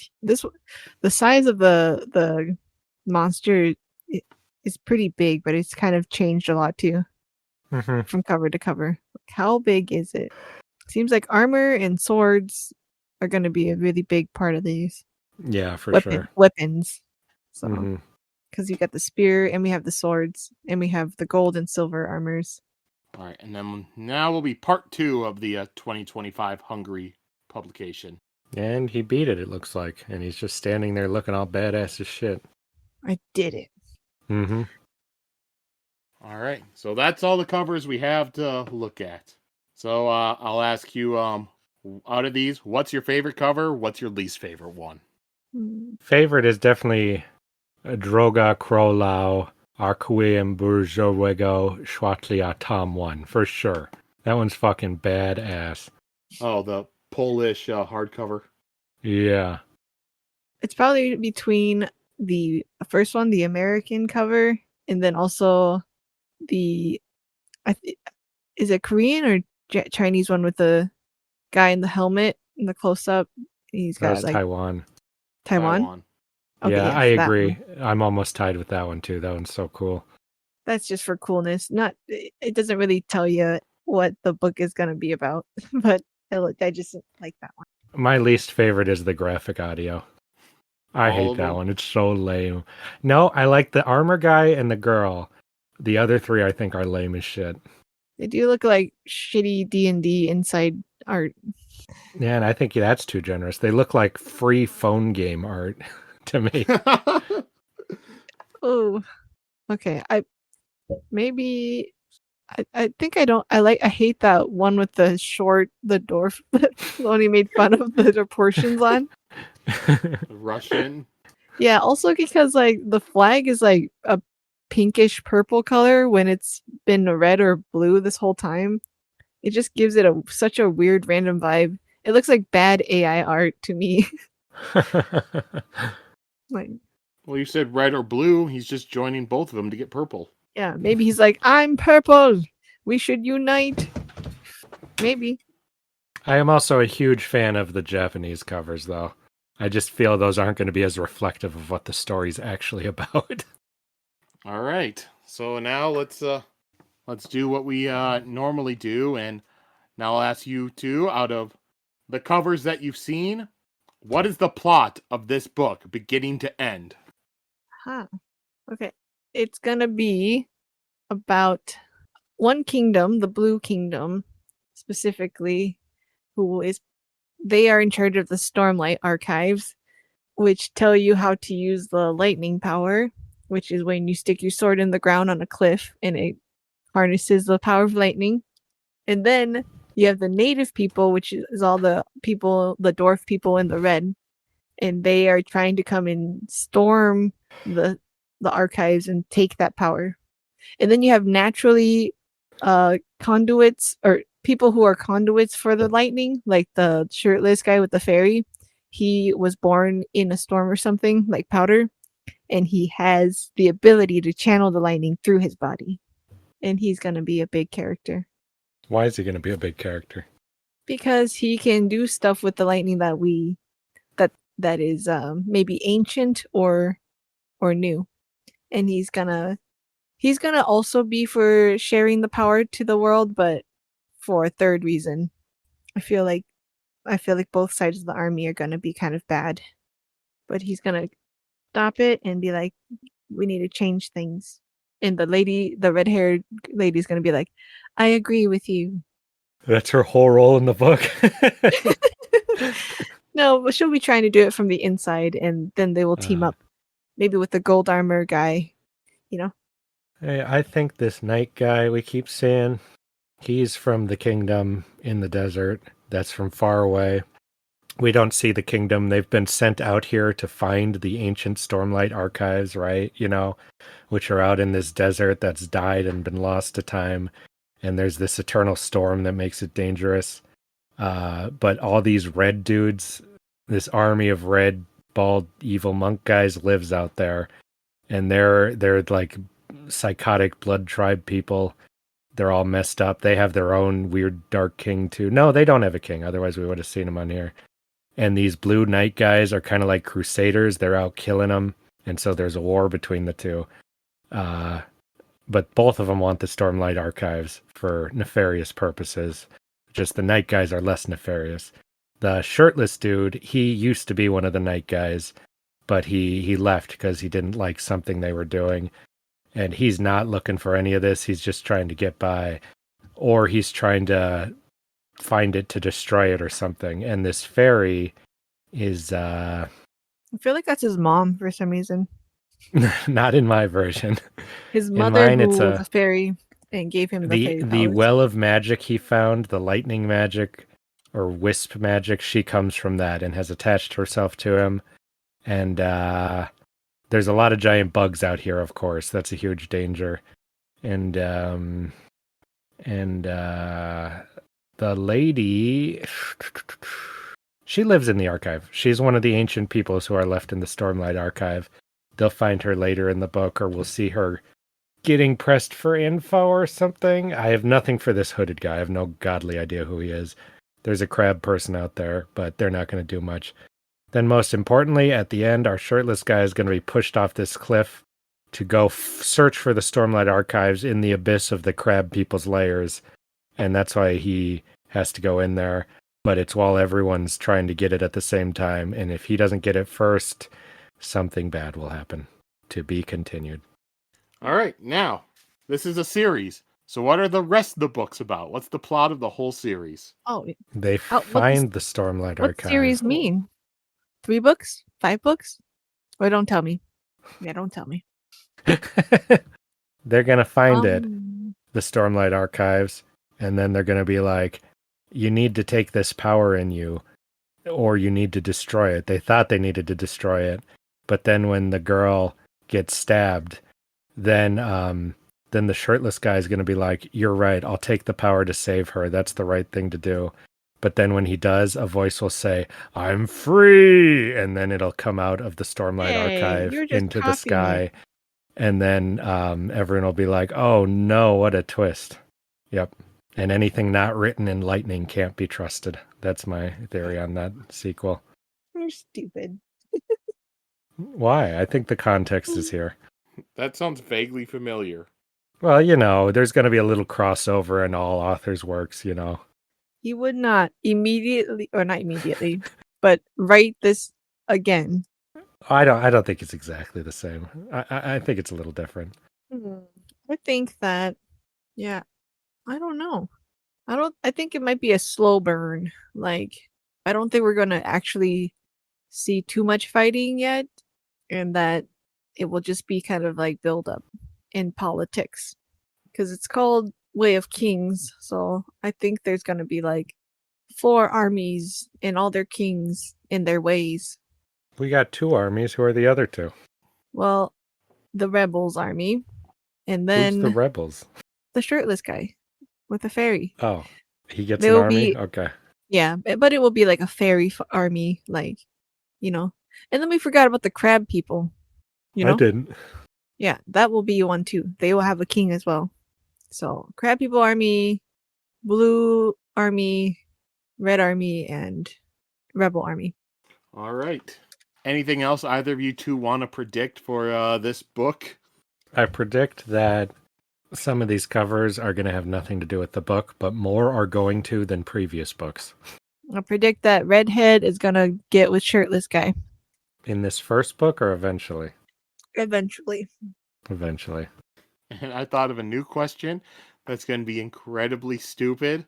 size of the monster is pretty big, but it's kind of changed a lot too from cover to cover. How big is it? Seems like armor and swords are going to be a really big part of these. Yeah, for sure. Weapons. So, because you got the spear, and we have the swords, and we have the gold and silver armors. All right, and then now will be part 2 of the 2025 Hungary publication. And he beat it looks like. And he's just standing there looking all badass as shit. I did it. Mm-hmm. All right, so that's all the covers we have to look at. So I'll ask you, out of these, what's your favorite cover? What's your least favorite one? Favorite is definitely Droga Krolau Arkuim Burjowego Schwatlia Tom 1, for sure. That one's fucking badass. Oh, the Polish hardcover? Yeah. It's probably between the first one, the American cover, and then also the is it Korean or Chinese one with the guy in the helmet in the close up? He's got like Taiwan. Taiwan. Okay, yeah, I agree. One. I'm almost tied with that one too. That one's so cool. That's just for coolness. It doesn't really tell you what the book is going to be about, but I just like that one. My least favorite is the graphic audio. I hate that one. It's so lame. No, I like the armor guy and the girl. The other 3 I think are lame as shit. They do look like shitty D&D inside art. Yeah, and I think that's too generous. They look like free phone game art to me. Oh, okay. I think I hate that one with the dwarf that Lonnie made fun of the proportions on. Russian. Yeah, also because like the flag is like a pinkish purple color when it's been red or blue this whole time. It just gives it such a weird random vibe. It looks like bad AI art to me. Like, Well, you said red or blue. He's just joining both of them to get purple. yeah, maybe he's like, I'm purple. We should unite. Maybe. I am also a huge fan of the Japanese covers, though. I just feel those aren't going to be as reflective of what the story's actually about. All right. So now let's do what we normally do, and now I'll ask you two, out of the covers that you've seen, what is the plot of this book, beginning to end? Huh. Okay. It's gonna be about one kingdom, the Blue Kingdom, specifically, they are in charge of the Stormlight Archives, which tell you how to use the lightning power, which is when you stick your sword in the ground on a cliff and it harnesses the power of lightning. And then you have the native people, which is all the people, the dwarf people in the red, and they are trying to come and storm the archives and take that power. And then you have naturally conduits, or people who are conduits for the lightning, like the shirtless guy with the fairy. He was born in a storm or something, like Powder, and he has the ability to channel the lightning through his body. And he's going to be a big character. Why is he going to be a big character? Because he can do stuff with the lightning that is maybe ancient or new. And he's gonna also be for sharing the power to the world, but for a third reason. I feel like both sides of the army are gonna be kind of bad, but he's gonna stop it and be like, we need to change things. And the red-haired lady, is gonna be like, I agree with you. That's her whole role in the book. No, but she'll be trying to do it from the inside, and then they will team up, maybe with the gold armor guy, you know. Hey, I think this knight guy we keep seeing, he's from the kingdom in the desert. That's from far away. We don't see the kingdom. They've been sent out here to find the ancient Stormlight Archives, right? You know, which are out in this desert that's died and been lost to time. And there's this eternal storm that makes it dangerous. But all these red dudes, this army of red, bald, evil monk guys lives out there. And they're like psychotic blood tribe people. They're all messed up. They have their own weird dark king too. No, they don't have a king. Otherwise we would have seen him on here. And these blue knight guys are kind of like crusaders. They're out killing them. And so there's a war between the two. But both of them want the Stormlight Archives for nefarious purposes. Just the night guys are less nefarious. The shirtless dude, he used to be one of the night guys, but he left because he didn't like something they were doing. And he's not looking for any of this. He's just trying to get by. Or he's trying to find it to destroy it or something. And this fairy is... I feel like that's his mom for some reason. Not in my version. His mother, mine, who it's was a fairy and gave him the the well of magic he found, the lightning magic or wisp magic, she comes from that and has attached herself to him. And there's a lot of giant bugs out here, of course. That's a huge danger. And the lady, she lives in the archive. She's one of the ancient peoples who are left in the Stormlight Archive. They'll find her later in the book, or we'll see her getting pressed for info or something. I have nothing for this hooded guy. I have no godly idea who he is. There's a crab person out there, but they're not going to do much. Then most importantly, at the end, our shirtless guy is going to be pushed off this cliff to go search for the Stormlight Archives in the abyss of the crab people's lairs. And that's why he has to go in there. But it's while everyone's trying to get it at the same time. And if he doesn't get it first, something bad will happen. To be continued. All right, now, this is a series. So what are the rest of the books about? What's the plot of the whole series? Oh, They find the Stormlight Archive. what series mean? 3 books? 5 books? Or don't tell me. Yeah, don't tell me. They're going to find it, the Stormlight Archives, and then they're going to be like, you need to take this power in you, or you need to destroy it. They thought they needed to destroy it, but then when the girl gets stabbed, then the shirtless guy is going to be like, you're right, I'll take the power to save her. That's the right thing to do. But then when he does, a voice will say, "I'm free," and then it'll come out of the Stormlight Hey, Archive you're just into the copying sky. it. And then everyone will be like, "Oh no, what a twist!" Yep. And anything not written in lightning can't be trusted. That's my theory on that sequel. You're stupid. Why? I think the context is here. That sounds vaguely familiar. Well, you know, there's going to be a little crossover in all authors' works, you know. He would not immediately, or not immediately, but write this again. I don't think it's exactly the same. I think it's a little different. I think that, yeah, I don't know. I think it might be a slow burn. Like, I don't think we're going to actually see too much fighting yet, and that it will just be kind of like build up in politics. Because it's called Way of Kings, so I think there's going to be like 4 armies and all their kings in their ways. We got 2 armies. Who are the other 2? Well, the rebels army, and Who's the then rebels? the shirtless guy with a fairy. Oh, he gets They an will army? be- Okay. Yeah, but it will be like a fairy army, like, you know. And then we forgot about the crab people. You know? I didn't. Yeah, that will be one too. They will have a king as well. So, crab people army, blue army, red army, and rebel army. All right. Anything else either of you two want to predict for this book? I predict that some of these covers are going to have nothing to do with the book, but more are going to than previous books. I predict that redhead is gonna get with shirtless guy In this first book or eventually? eventually. Eventually. And I thought of a new question that's going to be incredibly stupid.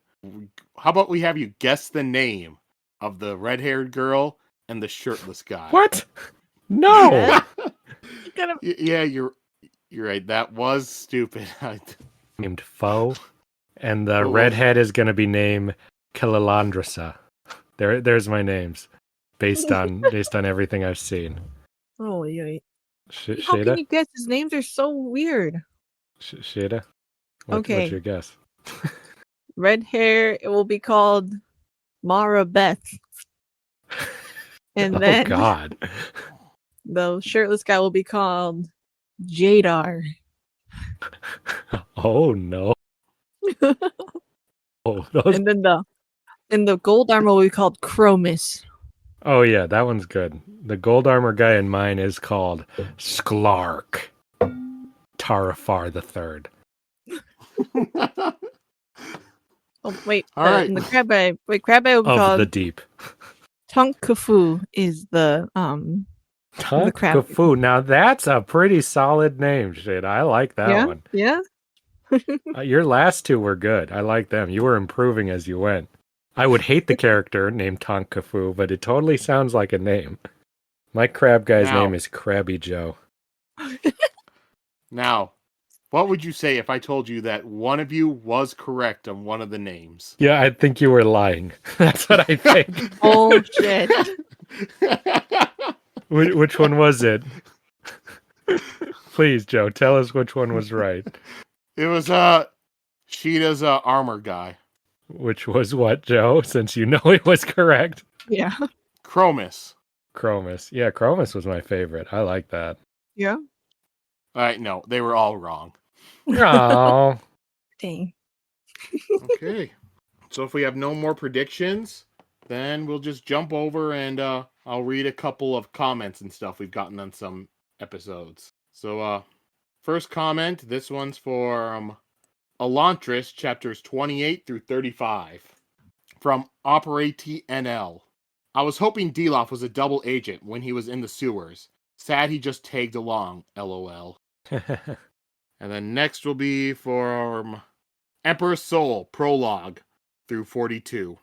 How about we have you guess the name of the red-haired girl and the shirtless guy? What? No! Yes. Kind of- Yeah, you're right. That was stupid. Named Foe. And the What was redhead is going to be named Kalilandrasa. There's my names. Based on everything I've seen. Oh, yeah. How can Sheta? you guess? His names are so weird. Sheta? Okay. What's your guess? Red hair, it will be called Mara Beth. And then Oh, God. the shirtless guy will be called Jadar. Oh, no. Oh, those... And then the gold armor will be called Chromis. Oh, yeah, that one's good. The gold armor guy in mine is called Sklark Tarafar III. Oh, wait. All right. And the crab guy will be Of called the deep. Tonkafu is the crab. Tonkafu. Now, that's a pretty solid name, shit. I like that one. Yeah. Your last 2 were good. I like them. You were improving as you went. I would hate the character named Tonkafu, but it totally sounds like a name. My crab guy's Now- name is Krabby Joe. Now, what would you say if I told you that one of you was correct on one of the names? Yeah, I think you were lying. That's what I think. Bullshit. Which one was it? Please, Joe, tell us which one was right. It was Sheeta's armor guy. Which was what, Joe? Since you know it was correct. Yeah. Chromis. Chromis. Yeah, Chromis was my favorite. I like that. Yeah. No, they were all wrong. Oh, Dang. Okay. So if we have no more predictions, then we'll just jump over and I'll read a couple of comments and stuff we've gotten on some episodes. So first comment, this one's for Elantris, chapters 28 through 35. From OperateNL. I was hoping Deloff was a double agent when he was in the sewers. Sad he just tagged along, lol. And then next will be from Emperor's Soul, prologue through 42.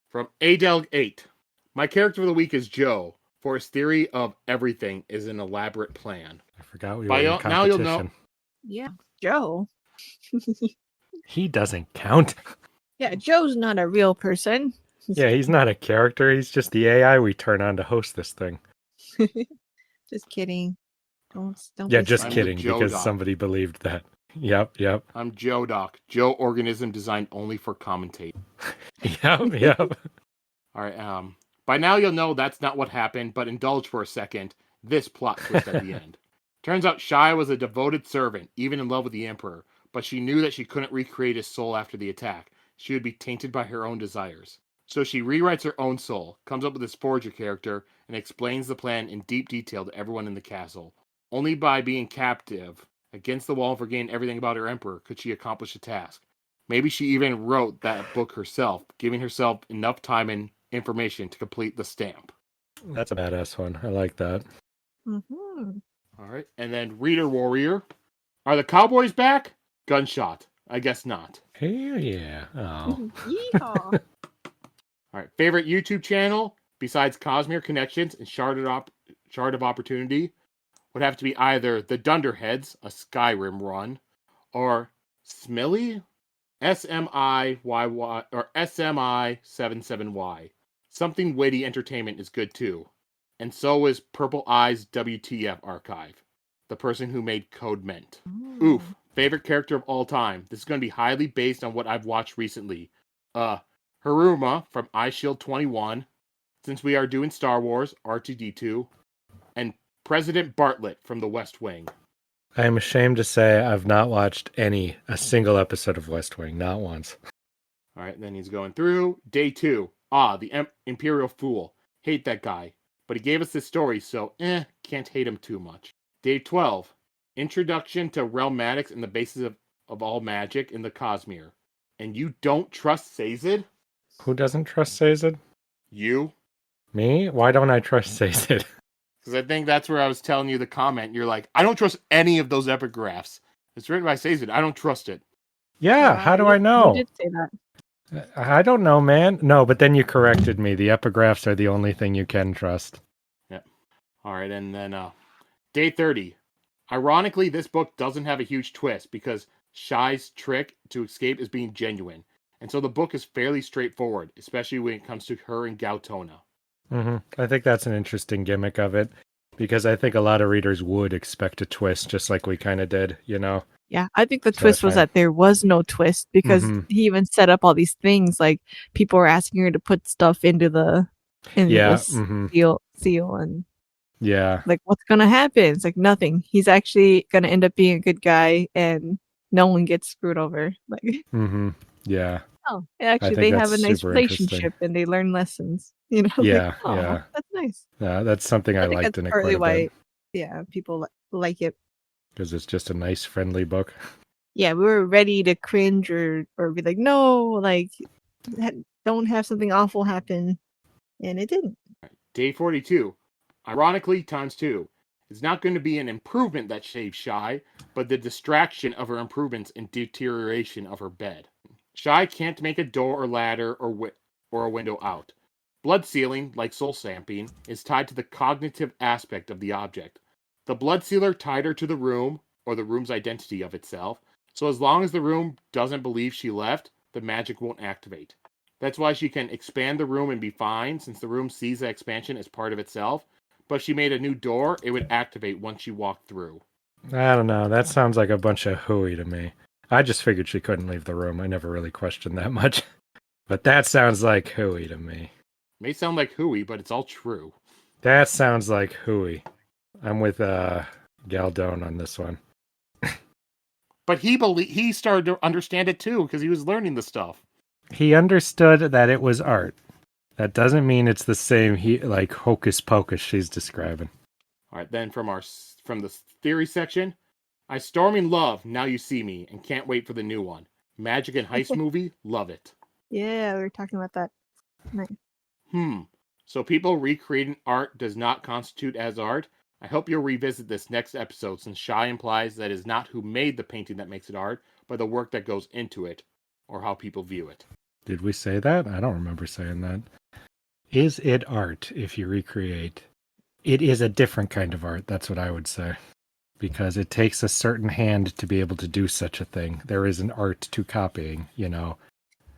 From Adelg8. My character of the week is Joe, for his theory of everything is an elaborate plan. I forgot we By were in now competition. you'll know- Yeah. Joe. He doesn't count. Yeah, Joe's not a real person. Yeah, he's not a character. He's just the AI we turn on to host this thing. Just kidding. Don't Yeah, be just I'm silly. the kidding, Joe because dog. somebody believed that. Yep. I'm Joe Doc. Joe Organism designed only for commentate. Yep. All right. By now you'll know that's not what happened, but indulge for a second. This plot twist at the end. Turns out Shai was a devoted servant, even in love with the Emperor, but she knew that she couldn't recreate his soul after the attack. She would be tainted by her own desires. So she rewrites her own soul, comes up with this Forger character, and explains the plan in deep detail to everyone in the castle. Only by being captive, against the wall and forgetting everything about her Emperor, could she accomplish the task. Maybe she even wrote that book herself, giving herself enough time and information to complete the stamp. That's a badass one. I like that. Mm-hmm. All right. And then Reader Warrior. Are the Cowboys back? Gunshot. I guess not. Hell yeah. Oh. Yeehaw. All right. Favorite YouTube channel besides Cosmere Connections and Shard of Opportunity would have to be either the Dunderheads, a Skyrim run, or Smilly, SMIYY, or SMI77Y. Something witty entertainment is good too. And so is Purple Eye's WTF archive. The person who made Code Ment. Oof. Favorite character of all time. This is going to be highly based on what I've watched recently. Haruma from iShield 21. Since we are doing Star Wars, R2-D2. And President Bartlett from The West Wing. I am ashamed to say I've not watched a single episode of West Wing. Not once. All right, then he's going through. Day 2. The Imperial Fool. Hate that guy. But he gave us this story, so can't hate him too much. Day 12. Introduction to Realmatics and the basis of all magic in the Cosmere. And you don't trust Sazed? Who doesn't trust Sazed? You? Me? Why don't I trust Sazed? Because I think that's where I was telling you the comment. You're like, I don't trust any of those epigraphs. It's written by Sazed. I don't trust it. Yeah, how do I know? You did say that. I don't know, man. No, but then you corrected me. The epigraphs are the only thing you can trust. Yeah. All right, and then day 30. Ironically, this book doesn't have a huge twist because Shai's trick to escape is being genuine. And so the book is fairly straightforward, especially when it comes to her and Gautona. I think that's an interesting gimmick of it because I think a lot of readers would expect a twist just like we kind of did, you know? Yeah, I think the twist was that there was no twist because he even set up all these things. Like people were asking her to put stuff into the seal, and like what's gonna happen? It's like nothing. He's actually gonna end up being a good guy, and no one gets screwed over. Like, yeah. Oh, actually, they have a nice relationship and they learn lessons. You know, yeah, like, yeah, that's nice. Yeah, that's something I liked in it quite a bit. Yeah, people like it. Because it's just a nice, friendly book. Yeah, we were ready to cringe or be like, no, like, don't have something awful happen. And it didn't. Day 42. Ironically, times 2. It's not going to be an improvement that shaves Shai, but the distraction of her improvements and deterioration of her bed. Shai can't make a door or ladder or a window out. Blood sealing, like soul stamping, is tied to the cognitive aspect of the object. The blood sealer tied her to the room, or the room's identity of itself, so as long as the room doesn't believe she left, the magic won't activate. That's why she can expand the room and be fine, since the room sees the expansion as part of itself, but if she made a new door, it would activate once she walked through. I don't know, that sounds like a bunch of hooey to me. I just figured she couldn't leave the room. I never really questioned that much. But that sounds like hooey to me. May sound like hooey, but it's all true. That sounds like hooey. I'm with Galdone on this one. But he started to understand it too because he was learning the stuff. He understood that it was art. That doesn't mean it's the same like hocus pocus she's describing. All right, then from the theory section, I storm in love Now You See Me and can't wait for the new one. Magic and heist movie, love it. Yeah, we were talking about that. Nice. So people recreating art does not constitute as art. I hope you'll revisit this next episode since Shai implies that it is not who made the painting that makes it art, but the work that goes into it, or how people view it. Did we say that? I don't remember saying that. Is it art if you recreate? It is a different kind of art, that's what I would say. Because it takes a certain hand to be able to do such a thing. There is an art to copying, you know.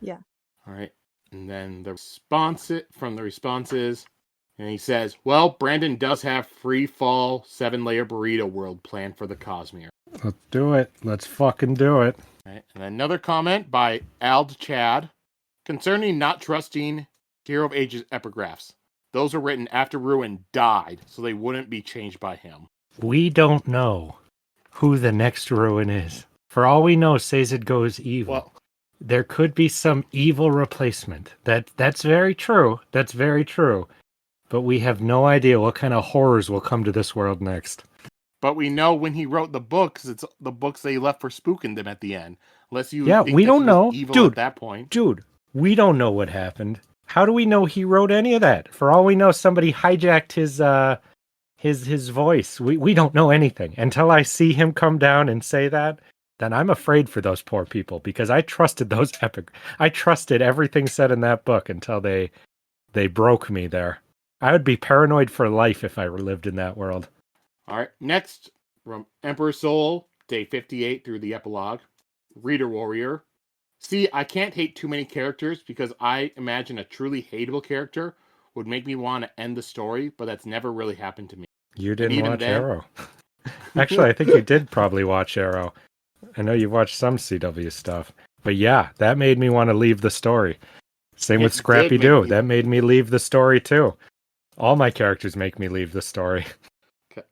Yeah. All right. And then the responses, and he says, well, Brandon does have free fall 7-layer burrito world planned for the Cosmere. Let's do it. Let's fucking do it. Right. And another comment by Ald Chad concerning not trusting Hero of Ages epigraphs. Those were written after Ruin died, so they wouldn't be changed by him. We don't know who the next Ruin is. For all we know, Sazed goes evil. Well, there could be some evil replacement. That's very true. That's very true. But we have no idea what kind of horrors will come to this world next. but we know when he wrote the books, it's the books they left for spooking them at the end. Unless you think we that don't he know. was evil Dude, at that point. Dude, we don't know what happened. How do we know he wrote any of that? For all we know, somebody hijacked his voice. We don't know anything. Until I see him come down and say that, then I'm afraid for those poor people because I trusted those I trusted everything said in that book until they broke me there. I would be paranoid for life if I lived in that world. All right, next from Emperor Soul, day 58 through the epilogue. Reader Warrior. See, I can't hate too many characters because I imagine a truly hateable character would make me want to end the story, but that's never really happened to me. You didn't watch Arrow. Actually, I think you did probably watch Arrow. I know you watched some CW stuff. But yeah, that made me want to leave the story. Same with Scrappy Doo. That made me leave the story too. All my characters make me leave the story.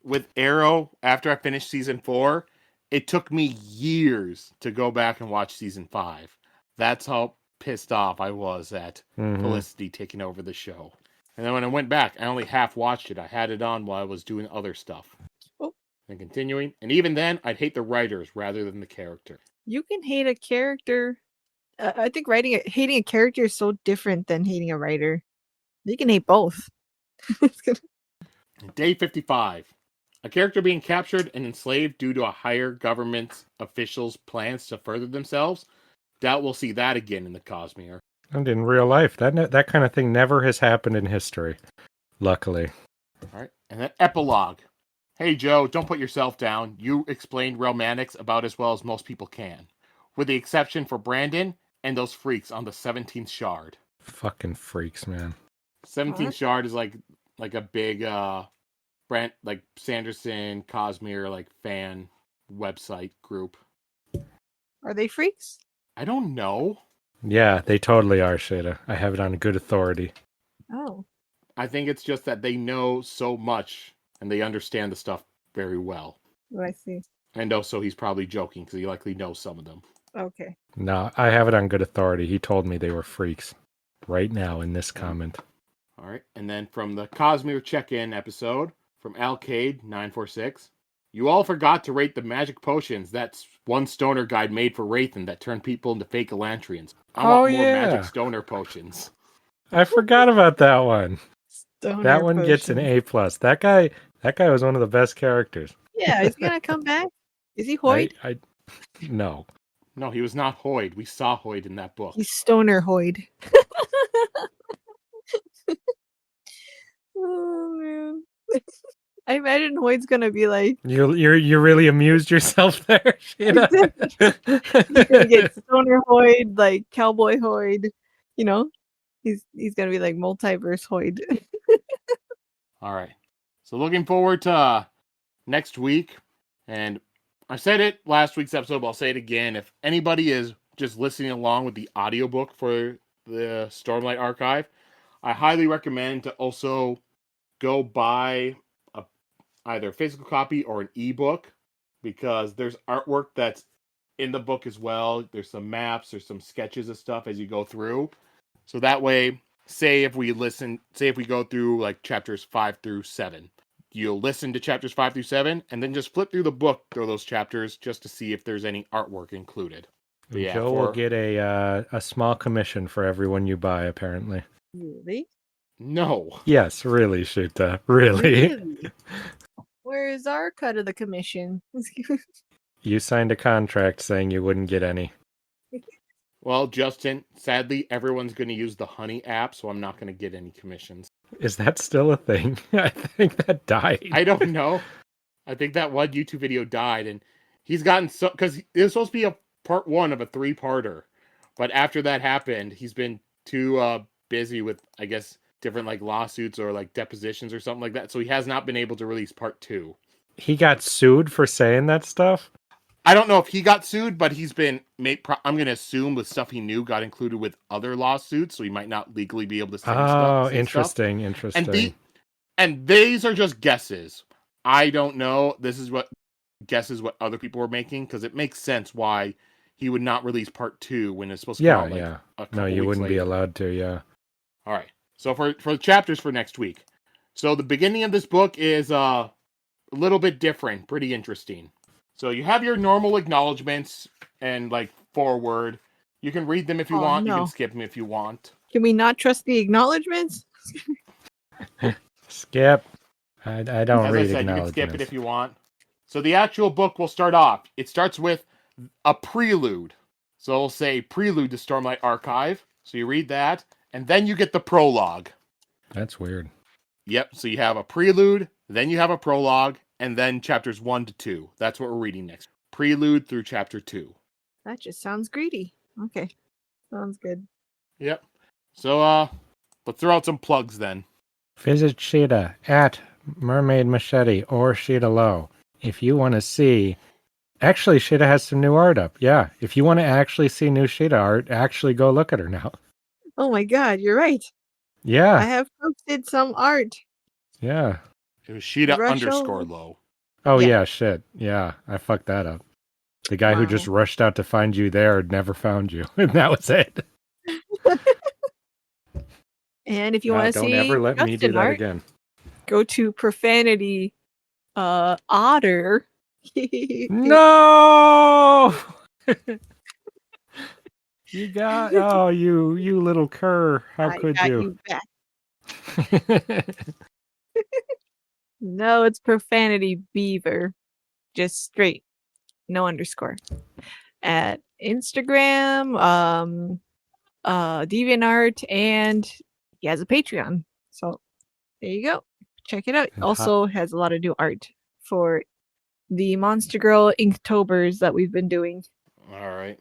With Arrow, after I finished season 4, it took me years to go back and watch season 5. That's how pissed off I was at Felicity taking over the show. And then when I went back, I only half watched it. I had it on while I was doing other stuff. Oh. And continuing. And even then, I'd hate the writers rather than the character. You can hate a character. I think hating a character is so different than hating a writer. You can hate both. Day 55. A character being captured and enslaved due to a higher government official's plans to further themselves. Doubt we'll see that again in the Cosmere. And in real life, that kind of thing never has happened in history. Luckily. All right. And then epilogue. Hey, Joe, don't put yourself down. You explained Realmatics about as well as most people can. With the exception for Brandon and those freaks on the 17th Shard. Fucking freaks, man. 17th Shard is like a big Brand like Sanderson Cosmere like fan website group. Are they freaks? I don't know. Yeah, they totally are, Sheta. I have it on good authority. Oh. I think it's just that they know so much and they understand the stuff very well. Oh, I see. And also he's probably joking because he likely knows some of them. Okay. No, I have it on good authority. He told me they were freaks right now in this comment. All right. And then from the Cosmere check-in episode from Alcade946. You all forgot to rate the magic potions that's one stoner guide made for Wraithen that turned people into fake Elantrians. I want more magic stoner potions. I forgot about that one. Stoner that one potion. Gets an A+. That guy was one of the best characters. Yeah, is he gonna come back? Is he Hoyd? No. No, he was not Hoyd. We saw Hoyd in that book. He's stoner Hoyd. Oh man. I imagine Hoyd's gonna be like you really amused yourself there. He's gonna get stoner Hoyd, like cowboy Hoyd. You know, he's gonna be like multiverse Hoyd. All right. So looking forward to next week, and I said it last week's episode, but I'll say it again. If anybody is just listening along with the audiobook for the Stormlight Archive, I highly recommend to also go buy either a physical copy or an ebook, because there's artwork that's in the book as well. There's some maps, there's some sketches of stuff as you go through. So that way, say if we go through like chapters 5 through 7, you'll listen to chapters 5 through 7 and then just flip through the book through those chapters just to see if there's any artwork included. But yeah, Joe will get a small commission for everyone you buy, apparently. Really? No. Yes, really, Sheta. Really? Where's our cut of the commission? You signed a contract saying you wouldn't get any. Well, Justin, sadly, everyone's going to use the Honey app, so I'm not going to get any commissions. Is that still a thing? I think that died. I don't know. I think that one YouTube video died, and he's gotten so... Because it was supposed to be a part 1 of a 3-parter. But after that happened, he's been too busy with, I guess, different like lawsuits or like depositions or something like that. So he has not been able to release part 2. He got sued for saying that stuff? I don't know if he got sued, but he's been I'm going to assume the stuff he knew got included with other lawsuits, so he might not legally be able to say Oh, stuff. interesting. And these are just guesses. I don't know. This is what guesses what other people were making, because it makes sense why he would not release part 2 when it's supposed to come out a couple No, you weeks wouldn't later. be allowed to, yeah. All right. So for the chapters for next week. So the beginning of this book is a little bit different, pretty interesting. So you have your normal acknowledgments and like forward. You can read them if you want. No. You can skip them if you want. Can we not trust the acknowledgments? Skip. I don't As read I said, you can skip it acknowledgements. if you want. So the actual book will start off. It starts with a prelude. So it'll say prelude to Stormlight Archive. So you read that, and then you get the prologue. That's weird. Yep. So you have a prelude, then you have a prologue, and then chapters 1 to 2. That's what we're reading next. Prelude through chapter 2. That just sounds greedy. Okay. Sounds good. Yep. So let's throw out some plugs then. Visit Sheta at Mermaid Machete or Sheta Low if you want to see. Actually, Sheta has some new art up. Yeah, if you want to actually see new Sheta art, actually go look at her now. Oh my god, you're right. I Yeah, have posted some art. yeah. It was Sheeta Roshar. _low. Oh Yeah. yeah, shit. Yeah, I fucked that up. The guy who just rushed out to find you there never found you, and that was it. And if you want to see don't ever let me do Justin that art, again. go to Profanity Otter. No. You got you little cur. How I could got you? you back. No, it's Profanity Beaver. Just straight. No underscore. At Instagram, DeviantArt, and he has a Patreon. So there you go. Check it out. And Also has a lot of new art for the Monster Girl Inktober's that we've been doing. All right.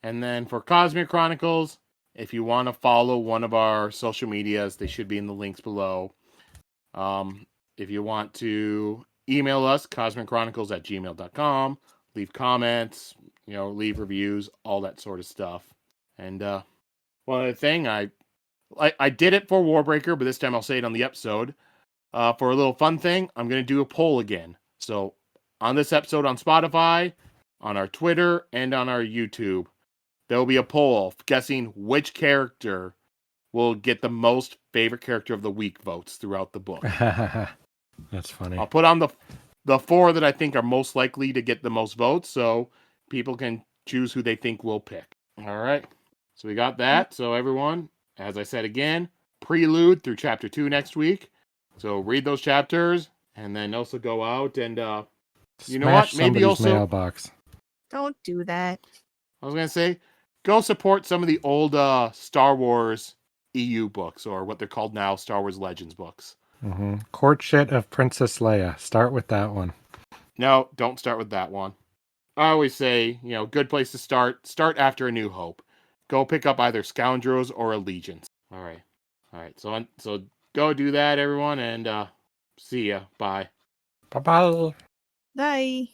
And then for Cosmere Chronicles, if you want to follow one of our social medias, they should be in the links below. If you want to email us, cosmerechronicles@gmail.com, leave comments, leave reviews, all that sort of stuff. And one other thing, I did it for Warbreaker, but this time I'll say it on the episode. For a little fun thing, I'm going to do a poll again. So on this episode on Spotify, on our Twitter, and on our YouTube, there will be a poll guessing which character will get the most favorite character of the week votes throughout the book. That's funny. I'll put on the 4 that I think are most likely to get the most votes, so people can choose who they think will pick. All right. So we got that. So everyone, as I said again, prelude through chapter 2 next week. So read those chapters and then also go out and you know what? Maybe somebody's also mailbox. Don't do that. I was going to say go support some of the old Star Wars EU books, or what they're called now, Star Wars Legends books. Mm-hmm. Courtship of Princess Leia. Start with that one. No, don't start with that one. I always say, good place to start. Start after A New Hope. Go pick up either Scoundrels or Allegiance. All right. So go do that, everyone, and see ya. Bye. Bye-bye. Bye.